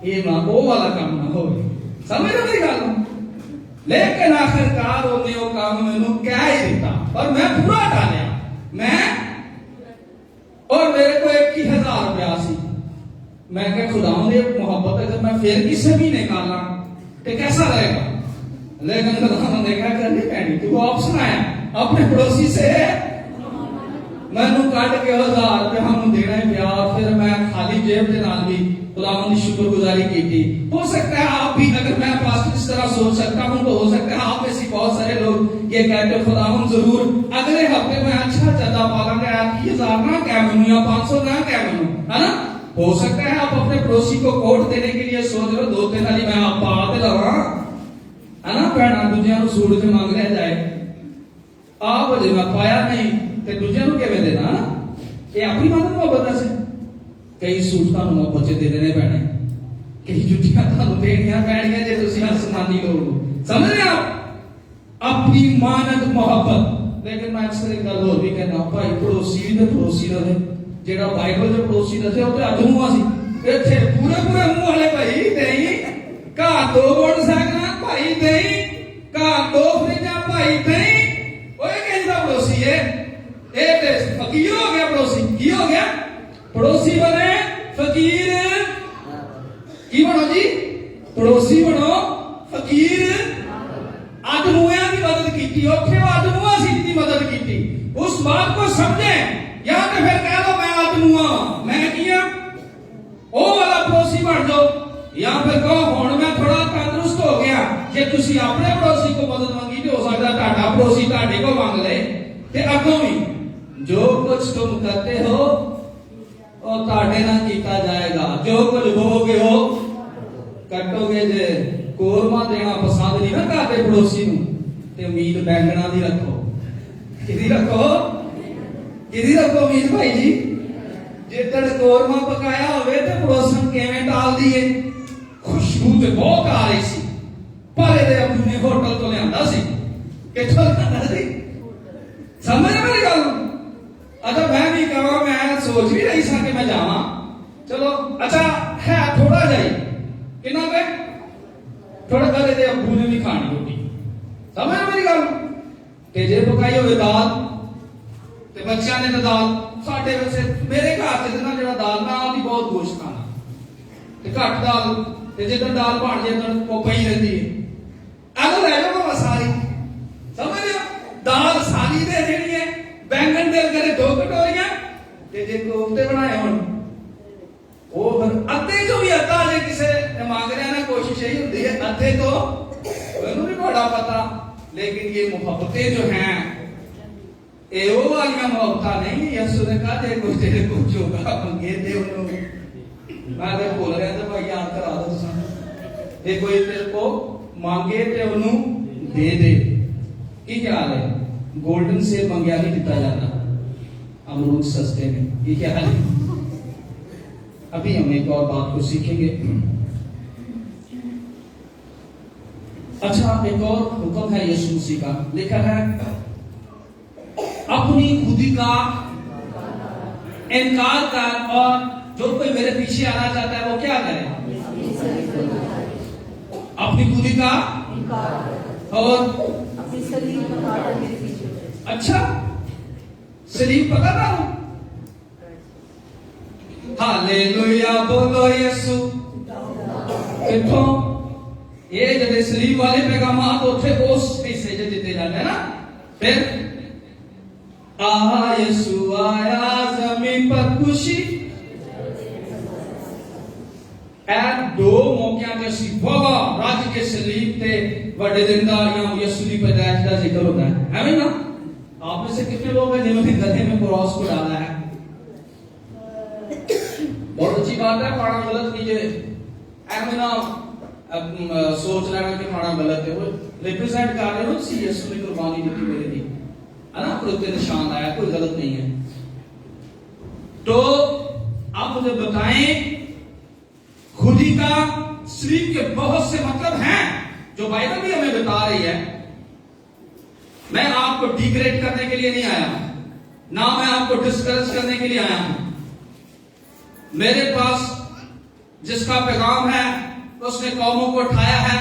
ये ना वो वाला काम ना हो, समझ रहे मेरी गल? लेकिन आखिरकार उन्हें वो काम मैनू क्या ही दिता, पर मैं पूरा टालिया। मैं और मेरे को 21,000 रुपया सी। मैं क्या खुदाओं ने मोहब्बत अगर मैं फिर किसी भी निकाला तो कैसा रहेगा? लेकिन खुदाओं ने क्या करनी पैनी, तू ऑप्शन आया अपने पड़ोसी से मैनू कट के 1,000 रुपया हम देना ही पिया। फिर मैं खाली जेब के नाल भी खुदावंद की शुक्रगुजारी की थी। हो सकता है आप भी, अगर मैं पास्टर इस तरह सोच सकता हूं तो हो सकता है आप में से बहुत सारे लोग ये कहते हो खुदावंद जरूर अगले हफ्ते में अच्छा चंदा पालांगे, 1,000 ना क्या बनू या 500 ना क्या बनू, है ना? हो सकता है आप अपने पड़ोसी को कोट देने के लिए सोच रहे हो 2-3 वाली मैं आप पा दे लवा, है ना? भैना दूजिया सूट च मंग लिया जाए, आप अजे मैं पाया नहीं ਤੇ ਦੂਜਿਆਂ ਨੂੰ ਕਿਵੇਂ ਦੇਣਾ? ਇਹ ਆਪਣੀ ਮਦਦ ਮੁਹੱਬਤ ਹੈ। ਕਈ ਸੂਟ ਤੁਹਾਨੂੰ ਮੁਹੱਬਤ ਚ ਦੇ ਦੇਣੇ ਪੈਣੇ, ਕਈ ਜੁੱਤੀਆਂ ਤੁਹਾਨੂੰ ਦੇਣੀਆਂ ਪੈਣੀਆਂ ਜੇ ਤੁਸੀਂ ਆਸਮਾਨੀ ਲੋਕ ਹੋ। ਸਮਝ ਰਹੇ ਹੋ? ਆਪਣੀ ਮਾਨਤ ਮੁਹੱਬਤ। ਲੇਕਿਨ ਮੈਂ ਅਕਸਰ ਇੱਕ ਗੱਲ ਹੋਰ ਵੀ ਕਹਿੰਦਾ, ਭਾਈ ਪੜੋਸੀ ਵੀ ਤੇ ਪੜੋਸੀ ਰਹੇ। ਜਿਹੜਾ ਬਾਈਬਲ ਦੇ ਪੜੋਸੀ ਦੱਸਿਆ ਉਹ ਤੇ ਅਜੂਆ ਸੀ। ਇੱਥੇ ਪੂਰੇ ਮੂੰਹ ਵਾਲੇ ਭਾਈ ਦੇਈ, ਘਰ 2 ਮੋਟਰਸਾਈਕਲਾਂ ਭਾਈ ਦੇਈ, ਘਰ 2 ਫਰਿੱਜਾਂ ਭਾਈ ਦੇਈ। ਓਏ ਕਹਿੰਦਾ ਪੜੋਸੀ फकीर हो गया पड़ोसी। की हो गया? पड़ोसी बने फकीर। की बनो जी? पड़ोसी बनो फकीर। आदमुआ की मदद की, आदमुआ सी की मदद की। उस बात को समझे, या तो फिर कह दो मैं आदमुआ, मैं किया ओ वाला पड़ोसी बन जाओ, या फिर कहो हुण मैं थोड़ा तंदुरुस्त हो गया। जे तुसी अपने पड़ोसी को मदद मंगी तो हो सकता है पड़ोसी तुहाडे को मांग ले। ते अगों भी जो कुछ तुम करते हो वो ताड़े ना किया जाएगा। जो कुछ बोगे हो कटोगे। जे कोरमा देना पसंद नहीं ना करते पड़ोसी नूं ते उम्मीद बैंगना दी रखो। किदी रखो? किदी रखो उम्मीद भाई जी? जिदन कोरमा पकाया होवे ते पड़ोसन किवें टाल दिए? खुशबू ते बहुत आ रही सी, पर इहदे अपने होटल तो लिआंदा सी। किथों लिआंदा सी? समझ मेरी गल? अच्छा मैं भी कहा, मैं सोच भी रही सा कि मैं जावा, चलो अच्छा है थोड़ा जाई किना पे थोड़ा गले दे अब्बू ने भी खानी रोटी। समझ मेरी गल? ते जे पकाई होवे दाल ते बच्चों ने तो दाल, साडे वैसे मेरे घर से ना जेड़ा दाल ना आदी बहुत गोश्त खाना ते घट दाल, ते जिदन दाल बन जाए तो वो पई रहती है। आलो ले जाओ मैं सारी। समझ रहे हो? दाल सारी दे देनी है, बैंगन दे करे 2 कटोरियां ते जे कोफ्ते बनाए होण वो फिर अद्धे जो भी अद्धा जे किसे मांग रहा ना, कोशिश यही होती है अद्धे तो मैनू भी बड़ा पता। लेकिन ये मोहब्बतें जो हैं ये वो वाली मोहब्बत नहीं। यसु ने कहा जे कुछ तेरे को होगा मंगे दे उन्होंने, मैं अगर बोल रहा तो भाई याद करा दो तुम, ये कोई तेरे को मांगे ते उन्होंने दे दे। की क्या हाल है? गोल्डन सेब मंगया नहीं दिता जाता, अमरूद सस्ते में। ये क्या हाल है? अभी हम एक और बात को सीखेंगे। अच्छा, एक और हुक्म है यीशु मसीह का, लिखा है अपनी खुदी का इनकार कर और जो कोई मेरे पीछे आना चाहता है वो क्या करे? अपनी खुदी का और अच्छा सलीब पता ना हो? हालेलुया बोलो यीशु। किथों ये जब सलीब वाले पैगाम तो थे उस पैसे जो दिते जाते हैं ना। फिर यीशु आया जमीन पर खुशी। दो मौकियां ते सी बाबा राज के सलीब ते बड़े दिन दा या यीशु दी पैदाइश का जिक्र होता है ना? आप में से कितने लोग हैं जिन्होंने गधे में क्रॉस को डाला है? बहुत अच्छी बात है, पढ़ना गलत कीजिए। ऐसे ना सोच रहा है कि पढ़ना गलत है, वो रिप्रेजेंट कर रहे हो सी यीशु ने कुर्बानी दी थी मेरे लिए, है ना? कोई निशान आया, कोई गलत नहीं है। तो आप मुझे बताएं, खुदी का सलीब के बहुत से मतलब हैं जो बाइबल भी हमें बता रही है। मैं आपको डिग्रेड करने के लिए नहीं आया हूं, ना मैं आपको डिस्करेज करने के लिए आया हूं। मेरे पास जिसका पैगाम है उसने कौमों को उठाया है,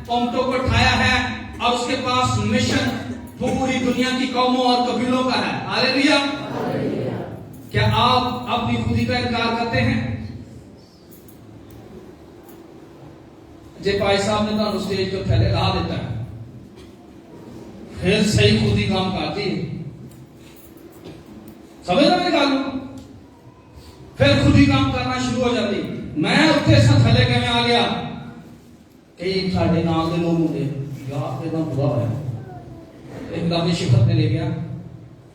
उम्मतों को उठाया है और उसके पास मिशन पूरी दुनिया की कौमों और कबीलों का है। हालेलुया। क्या आप अपनी खुदी का इनकार करते हैं? जे भाई साहब ने तो स्टेज तो थैले ला देता है, फिर सही खुदी काम करती है, समझ रहे मेरी गल? फिर खुदी काम करना शुरू हो जाती। मैं उत्थे सा थले के में आ गया, कई साढ़े नाल दे लोग होंगे यार इतना बुरा है, एक दादी शिफत ने ले गया,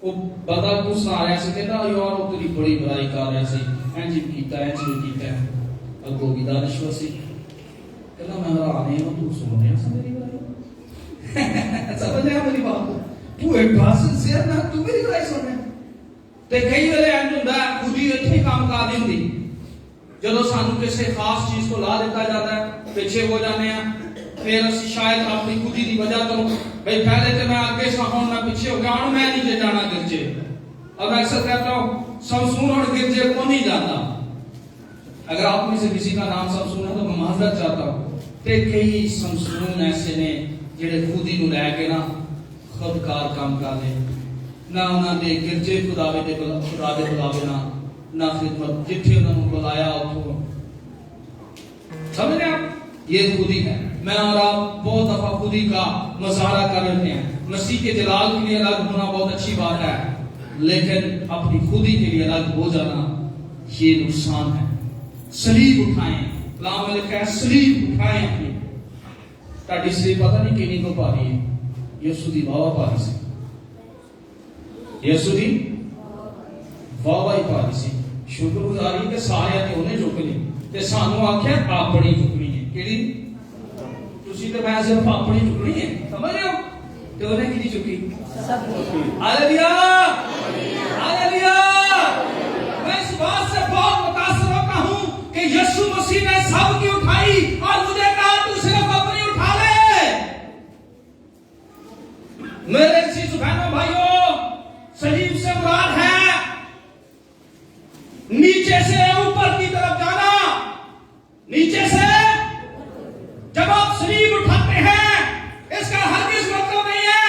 वो बड़ा गुस्सा आ रहा सी, कहता यार वो तेरी बड़ी बुराई कर रहा सी, इंज कीता है अगो भी दानिश्वर सी, कहता मैं हैरान हूं तू सुन रहा है मेरी बुराई समझ रहा मेरी बात? तू एक भाषण से ना तू मेरी बुराई सुन रहा है। ते कई वेले इंज हुंदा खुदी इत्थे काम कर दी हुंदी, जदों सानू किसी खास चीज को ला दिता जाता है पीछे हो जाने हैं, फिर असि शायद अपनी खुदी की वजह तो भाई पहले तो मैं आगे सा हूं मैं पीछे हो गया, मैं नीचे जाना गिरजे। अब अक्सर कहता हूं समसून और गिरजे को नहीं जाता। अगर आप में से किसी का नाम समसून है तो मैं माजरत चाहता हूं। ते कई समसून ऐसे ने जेड़े खुदी नु लैके ना खुदकार काम कर दे ना, उन्होंने गिरजे खुदावे दे बुलावे ना खिदमत जिथे उन्होंने बुलाया उठो, समझ रहे आप? ये खुदी है। मैं और आप बहुत दफा खुदी का मुजाहरा कर रहे हैं। मसीह के जलाल के लिए अलग होना बहुत अच्छी बात है, लेकिन अपनी खुदी के लिए अलग हो जाना ये नुकसान है। सलीब उठाएं, कलाम में लिखा है सलीब उठाएं अपनी। ताड़ी सलीब पता नहीं किन्हीं को पा रही है, यीशु दी वाह पा रही सी, यीशु दी वाह ही पा रही सी। शुक्रगुजारी के सारे ते उन्हें चुकनी ते सानू आख्या अपनी चुकनी है। केड़ी? तुसी तो मैं सिर्फ अपनी चुकनी है, समझ रहे हो? ते उन्हें किदी चुकी? Hallelujah hallelujah. मैं इस बात से बहुत मुतासिर होता हूं कि यीशु मसीह ने सबकी उठाई और मुझे कहा तू सिर्फ अपनी उठा ले। मेरे इसी बहनों भाइयों, सलीब से मुराद है नीचे से ऊपर की तरफ जाना। नीचे से जब आप सलीब उठाते हैं इसका हरगिज़ मतलब नहीं है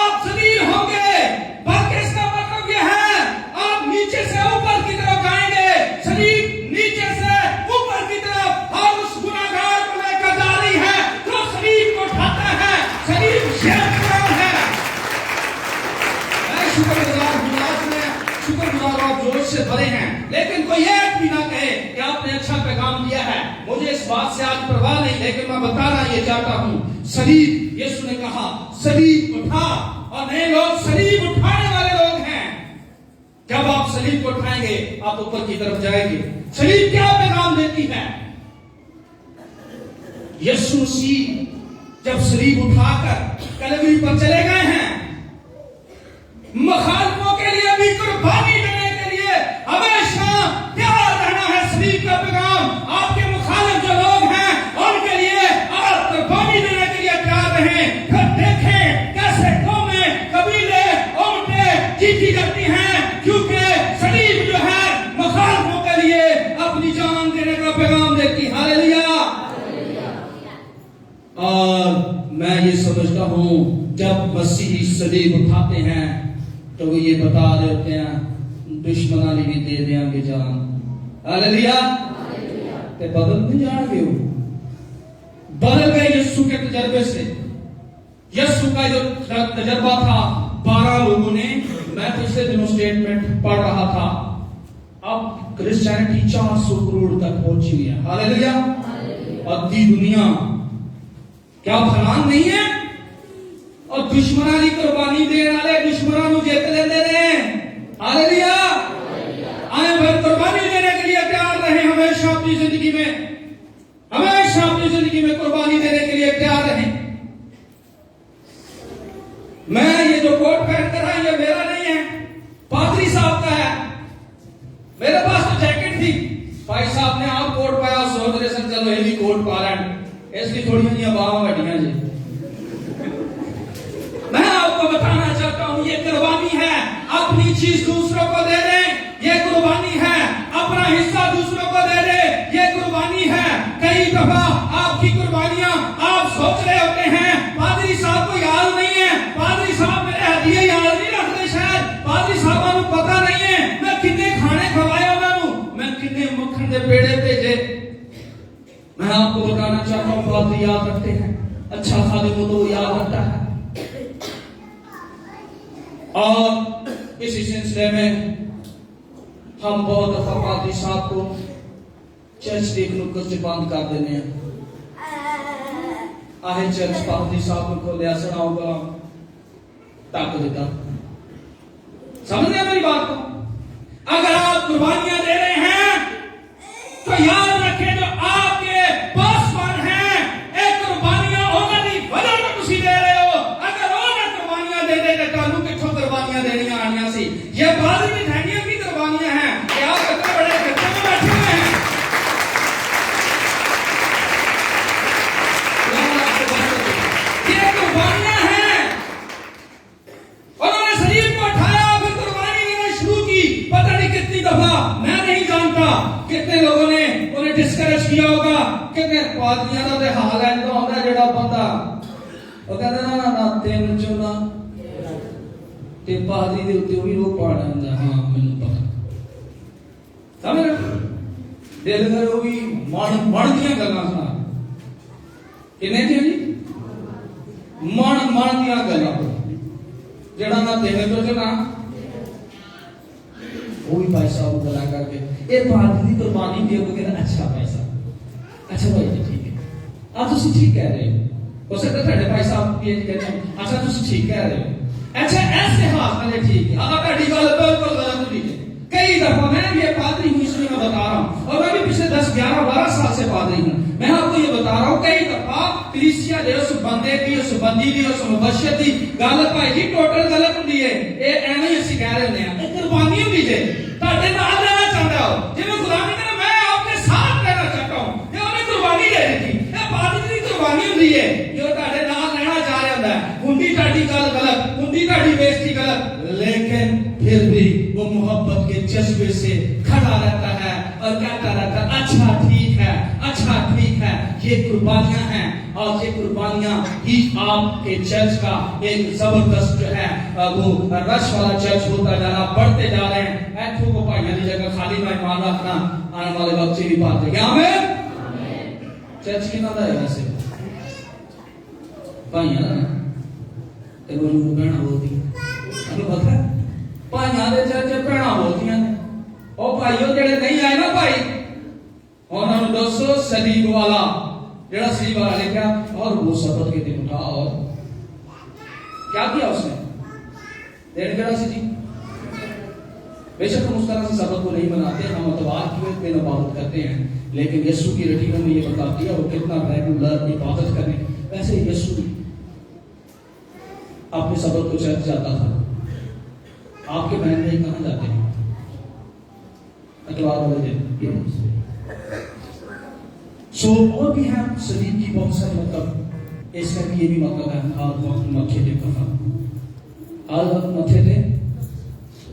आप जलील होंगे, बल्कि इसका मतलब यह है आप नीचे से ऊपर की तरफ जाएंगे। सलीब नीचे से ऊपर की तरफ और उस गुनाहगार को लेकर जा रही है जो सलीब को उठाता है। सलीब शेर है। मैं शुक्रगुजार हूं, आज मैं शुक्रगुजार और जोश से भरे हैं, लेकिन कोई एक भी ना कहे कि आपने अच्छा पैगाम दिया है। मुझे इस बात से आज परवाह नहीं, लेकिन मैं बताना ये चाहता हूं सलीब, यीशु ने कहा सलीब उठा, और नए लोग सलीब उठाने वाले लोग हैं। जब आप सलीब को उठाएंगे आप ऊपर की तरफ जाएंगे। सलीब क्या पैगाम देती है? यीशु मसीह जब सलीब उठाकर कलवरी पर चले गए हैं, मुखालिफों के लिए भी कुर्बानी देने के लिए हमेशा तैयार रहना है। सलीब का पैगाम आपके मुखालिफ जो लोग हैं उनके लिए आप कुर्बानी देने के लिए तैयार रहें। फिर देखें कैसे कौमें, कबीले, उम्मतें जीती जाती हैं, क्योंकि सलीब जो है मुखालिफों के लिए अपनी जान देने का पैगाम देती। हालेलुया। और मैं ये समझता हूं जब मसीही सलीब उठाते हैं तो वो ये बता रहे होते हैं दुश्मना ने भी दे देंगे जान। हालेलुया। ते बदल नहीं जाएंगे, वो बदल गए यीशु के तजर्बे से। यीशु का जो तजर्बा था 12 लोगों ने, मैं पिछले दिनों स्टेटमेंट पढ़ रहा था, अब क्रिश्चियनिटी 400 करोड़ तक पहुंची हुई है। हालेलुया। आधी दुनिया क्या फलान नहीं है? और दुश्मना की कुर्बानी देने वाले दुश्मना को जीत लेते हैं। हालेलुया। आए भर कुर्बानी देने के लिए तैयार रहे, हमेशा अपनी जिंदगी में, हमेशा अपनी जिंदगी में कुर्बानी देने के लिए तैयार रहे। मैं ये जो कोट पहन कर है ये मेरा नहीं है, पादरी साहब का है। मेरे पास तो जैकेट थी, भाई साहब ने आप कोट पाया, सोच रहे सन चलो ये भी कोट पा लें, इसकी थोड़ी जी बावा वड्डियां जी। मैं आपको बताना चाहता हूं ये कुर्बानी है, अपनी चीज दूसरों को दे दे, ये कुर्बानी है, अपना हिस्सा दूसरों को दे दे, ये कुर्बानी है। कई दफा आपकी कुर्बानियां आप सोच रहे मैं आपको बताना चाहता हूं, पादरी याद रखते हैं, अच्छा खादिम हो तो वो याद रखता है। और इसी सिलसिले में हम बहुत दफा पादरी साहब को चर्च देखने को बंद कर देने हैं। आहे चर्च पादरी साहब को खोले असर होगा ताक देता। समझ रहे मेरी बात को? अगर आप कुर्बानियां दे रहे हैं तो याद रखें जो आपके पासवान हैं, एक कुर्बानियां उन्होंने वजह तो तुसी दे रहे हो। अगर उन्होंने कुर्बानियां दे दे तो तालू किथों कुर्बानियां देनियां आनियां सी। ये बाजी की ठहरियां की कुर्बानियां हैं। ये आप इतने बड़े खर्चे में बैठे हुए हैं। ये कुर्बानियां हैं। उन्होंने शरीर को उठाया, फिर कुर्बानी देना शुरू की। पता नहीं कितनी दफा, मैं नहीं जानता कितने लोगों ने उन्हें डिस्करेज किया होगा। कितने पादरियां का तो हाल है तो होता जेड़ा बंदा वो कहता ना ना तेन चुना ते पादरी दे उत्ते भी रोक पा रहा। हाँ मैनू पता समझ दिल कर वो भी मन दियां गल्लां सुना किन्ने थे जी मन दियां गल्लां जेड़ा ना तेन तो ना वो भी भाई साहब गला करके ये पादरी की कुर्बानी दे के अच्छा पैसा। अच्छा भाई जी ठीक है आप तुम ठीक कह रहे हो सकता है भाई साहब ये कहते हैं अच्छा तुम ठीक कह रहे हो। अच्छा ऐसे हाथ में ठीक है अगर कड़ी गल बिल्कुल गलत नहीं है। कई दफा मैं ये पादरी हूँ इसलिए मैं बता रहा हूँ और मैं भी पिछले 10, 11, 12 साल से पादरी हूँ। मैं आपको ये बता रहा हूँ कई दफा कलीसिया दे उस बंदे की उस बंदी की उस मुबशर की गल भाई जी टोटल गलत होती है। ये एवं ही असं कह रहे हैं कुर्बानी होती है ताड़े नाल रहना चाहता हो जिन्हें गुलामी करना मैं आपके साथ रहना चाहता हूँ। ये उन्हें कुर्बानी दे दी थी। ये पादरी की कुर्बानी होती है जो ताड़े नाल रहना चाह रहा है। हुंदी ताड़ी गल गलत, हुंदी ताड़ी बेइज्जती गलत, लेकिन फिर भी वो मोहब्बत के जज्बे से खड़ा रहता है और कहता रहता है अच्छा ठीक है, अच्छा ठीक है। ये कुर्बानियां हैं और ये कुर्बानियां ही आपके चर्च का एक जबरदस्त जो है वो रश वाला चर्च होता जा रहा, बढ़ते जा रहे हैं। ऐठों को भाइयों की जगह खाली मेहमान रखना आने वाले वक्त की बात है। क्या हमें चर्च की ना है वैसे भाइयों ना ते वो बहना बोलती है पता है भाइयों के चर्च भैना बोलती हैं और भाइयों जेड़े नहीं आए ना भाई उन्होंने दसो सलीब वाला जेड़ा सलीब वाला लिखा और वो शपथ के दिन उठा और क्या किया उसने देने केड़ा सी जी। बेशक हम उस तरह से शपथ को नहीं बनाते, हम अतवार की दिन इबादत करते हैं, लेकिन यीशु की रटी हमें ये बताती है वो कितना रेगुलर इबादत करें। वैसे यीशु अपने शपथ को चर्च जाता था। आपके बहन भाई कहाँ जाते हैं अतवार वाले दिन? और भी है शरीर की बहुत सारी मतलब इसका ये भी मतलब है हाथ वक्त मथे थे कफन, हाथ वक्त मथे थे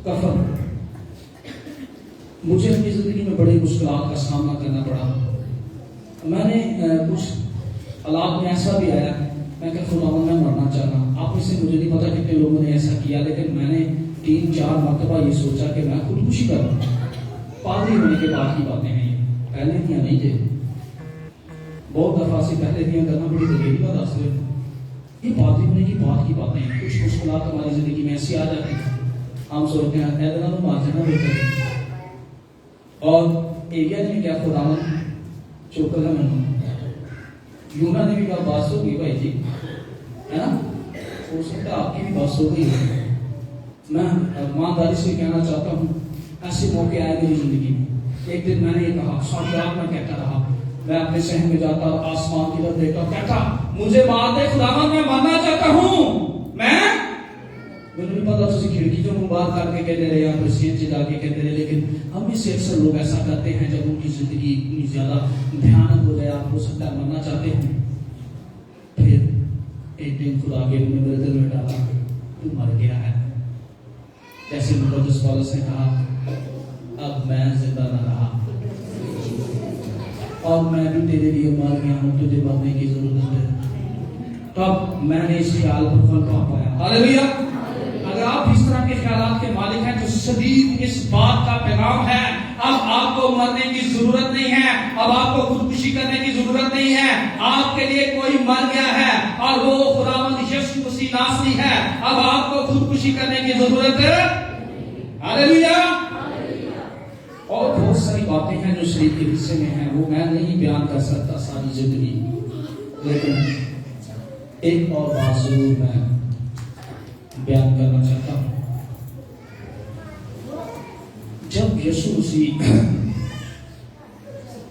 कफन। मुझे अपनी जिंदगी में बड़ी मुश्किलात का सामना करना पड़ा। मैंने कुछ हालात में ऐसा भी आया मैं क्या खुदा मैं मरना चाह रहा। आप में से मुझे नहीं पता कितने लोगों ने ऐसा किया, लेकिन मैंने 3-4 मरतबा ये सोचा कि मैं खुदकुशी करूं। पादरी होने के बाद की बातें हैं, पहले दियां नहीं थे। बहुत दफा से पहले दियां करना बड़ी दलेरी बात हासिल है। ये पादरी होने की बात की बातें हैं। कुछ मुश्किलात हमारी जिंदगी में ऐसी आ जाती है हम सोचते हैं ऐसा तो मार जाना बेहतर और एरिया ने क्या खुदा चौकल है मैंने यूना ने भी कहा बात हो गई भाई जी है ना, हो सकता है आपकी भी बात हो गई है। मैं ईमानदारी से कहना चाहता हूँ ऐसे मौके आए मेरी जिंदगी में। एक दिन मैंने ये कहा सारी रात मैं कहता रहा, मैं अपने शहर में जाता और आसमान की तरफ देखता कहता मुझे मार दे खुदावन मैं मरना चाहता हूँ। मैंने पता तुझे खिड़की जो मुंह बाहर करके कहते रहे या फिर सीट से जाके कहते रहे, लेकिन हम में से अक्सर लोग ऐसा करते हैं जब उनकी जिंदगी इतनी ज्यादा भयानक हो जाए, आप हो सकता है मरना चाहते हैं, फिर एक दिन खुदा के ने मेरे दिल में डाला तू मर गया है। जैसे मुकद्दस पौलुस ने कहा अब मैं जिंदा न रहा और मैं भी तेरे लिए मर गया हूं, तुझे मरने की जरूरत है। तब मैंने इस ख्याल पर फल पा पाया। हालेलुया। अगर आप इस तरह के ख्यालात के मालिक हैं तो शदीद इस बात का पैगाम है अब आपको मरने की जरूरत नहीं है, अब आपको खुदकुशी करने की जरूरत नहीं है। आपके लिए कोई मर गया है और वो खुदावंद यीशु मसीह नासरी है। अब आपको खुदकुशी करने की जरूरत है। हालेलुया। और बहुत सारी बातें हैं जो शरीर के हिस्से में हैं, वो मैं नहीं बयान कर सकता सारी जिंदगी, लेकिन एक और बात जरूर मैं बयान करना चाहता हूं। जब यीशु मसीह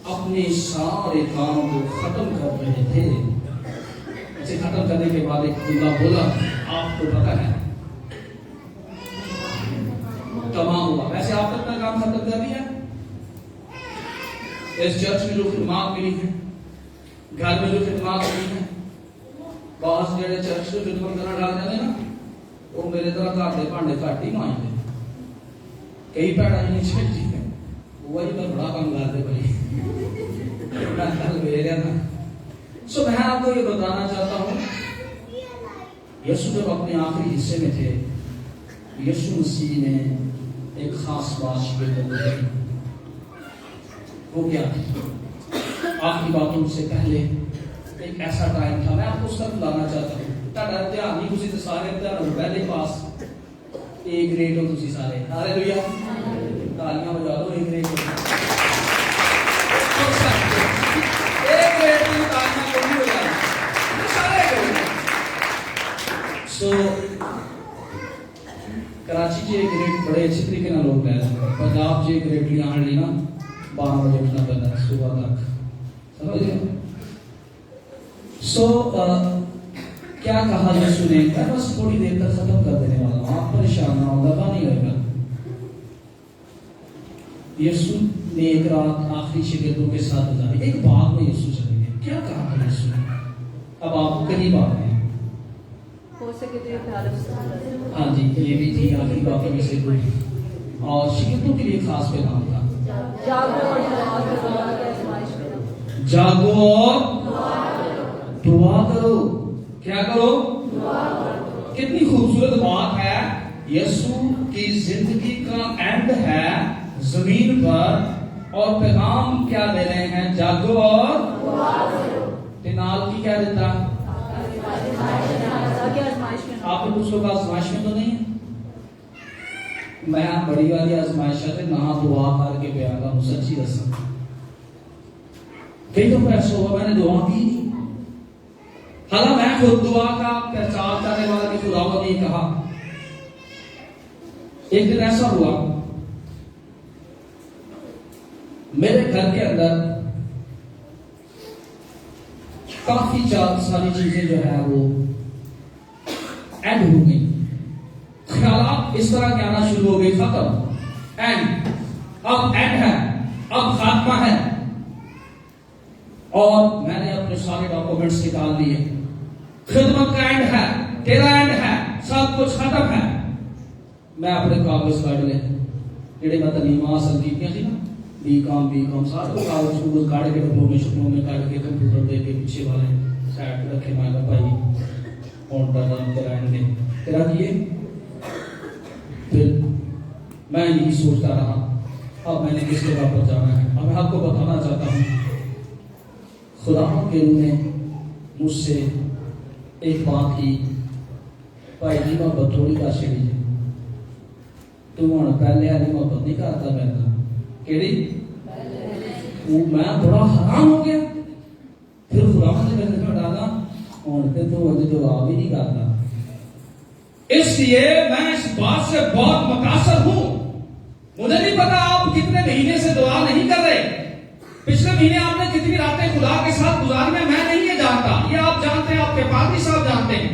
अपने सारे काम को खत्म कर रहे थे, इसे खत्म करने के बाद एक जुमला बोला, आपको पता है तमाम हुआ। वैसे आप अपना काम खत्म कर दिया। इस चर्च में जो खिदमत मिली है, घर में जो खिदमत मिली है, बास जेडे चर्च में खिदमत करना डाल जाते ना, वो मेरे तरह घर के भांडे घट ही मांजते। कई भैड़ा नहीं छेड़ती है, वही तो बड़ा काम करते भाई। मैं कल वेरिया था। सो मैं आपको ये बताना चाहता हूँ, यीशु जब अपने आखिरी हिस्से में थे, यीशु मसीह ने एक खास बात शिकायत की। वो क्या थी? आखिरी बातों से पहले एक ऐसा टाइम था, मैं आपको उस तरफ लाना चाहता हूँ। ताड़ा ध्यान नहीं, तुसी तो सारे ध्यान पहले पास ए ग्रेड हो तुसी सारे। हालेलुया, तालियां बजा दो। ए ग्रेड हो, ए ग्रेड की तालियां कोई बजा सारे ग्रेड। सो कराची जे ग्रेड बड़े अच्छे तरीके ना लोग रह, पंजाब जे ग्रेड लिया आने ना 12 बजे उठना पड़ता है सुबह तक, समझ रहे हो? सो क्या कहा यीशु ने? बस थोड़ी देर तक खत्म कर देने वाला हूं, आप परेशान ना हो, दफा नहीं होगा। यीशु ने एक रात आखिरी शिकायतों के साथ गुजारी। एक बाग में यीशु चले गए। क्या कहा था यीशु ने? अब आप करीब आ गए, हो सके तो ये प्यारे से। हाँ जी, ये भी थी आखिरी बातों में से कोई, और शिकायतों के लिए खास पैगाम था, जागो और दुआ करो। जागो और दुआ करो। क्या करो? दुआ करो। कितनी खूबसूरत बात है। यीशु की जिंदगी का एंड है जमीन पर, और पैगाम क्या दे रहे हैं? जागो और दुआ करो। नाल की क्या देता? आप कुछ लोग आजमाइश में तो नहीं है। मैं बड़ी वाली आजमाइश से ना दुआ करके पे आगा हूं, सच्ची दसा। कई दफा ऐसा हुआ मैंने दुआ की नहीं, हालांकि मैं खुद दुआ का प्रचार करने वाला भी खुदावंद ने कहा। एक दिन ऐसा हुआ, मेरे घर के अंदर काफी सारी चीजें जो है वो एंड हो गई। ख्यालात इस तरह के आना शुरू हो गए, खत्म, एंड, अब एंड है, अब खात्मा है। और मैंने अपने सारे डॉक्यूमेंट्स निकाल लिए। खिदमत का एंड है, तेरा एंड है, सब कुछ खत्म है। मैं अपने कागज काट ले जेडे मैं तलीम हासिल की थी ना, बीकॉम सारे कागज काट के डिप्लोमे में काट के कंप्यूटर दे के पीछे वाले साइड पे रखे। मैं भाई कौन तेरा एंड है, तेरा किए। फिर मैं यही सोचता रहा, अब मैंने किस जगह पर जाना है। अब मैं आपको बताना चाहता हूँ, खुदा के रूह ने मुझसे एक बात की, भाई जी मोहब्बत थोड़ी कर छड़ी, तू हूँ पहले वाली मोहब्बत नहीं करता पैदा केड़ी। मैं बड़ा हैरान हो गया। फिर खुदा ने मेरे डाला, हूँ तो अभी जवाब ही नहीं करता। इसलिए मैं इस बात से बहुत मुतासर हूं। मुझे नहीं पता आप कितने महीने से दुआ नहीं कर रहे, पिछले महीने आपने कितनी रातें खुदा के साथ गुजारी है, मैं नहीं ये जानता, ये आप जानते हैं, आपके पादरी साहब जानते हैं।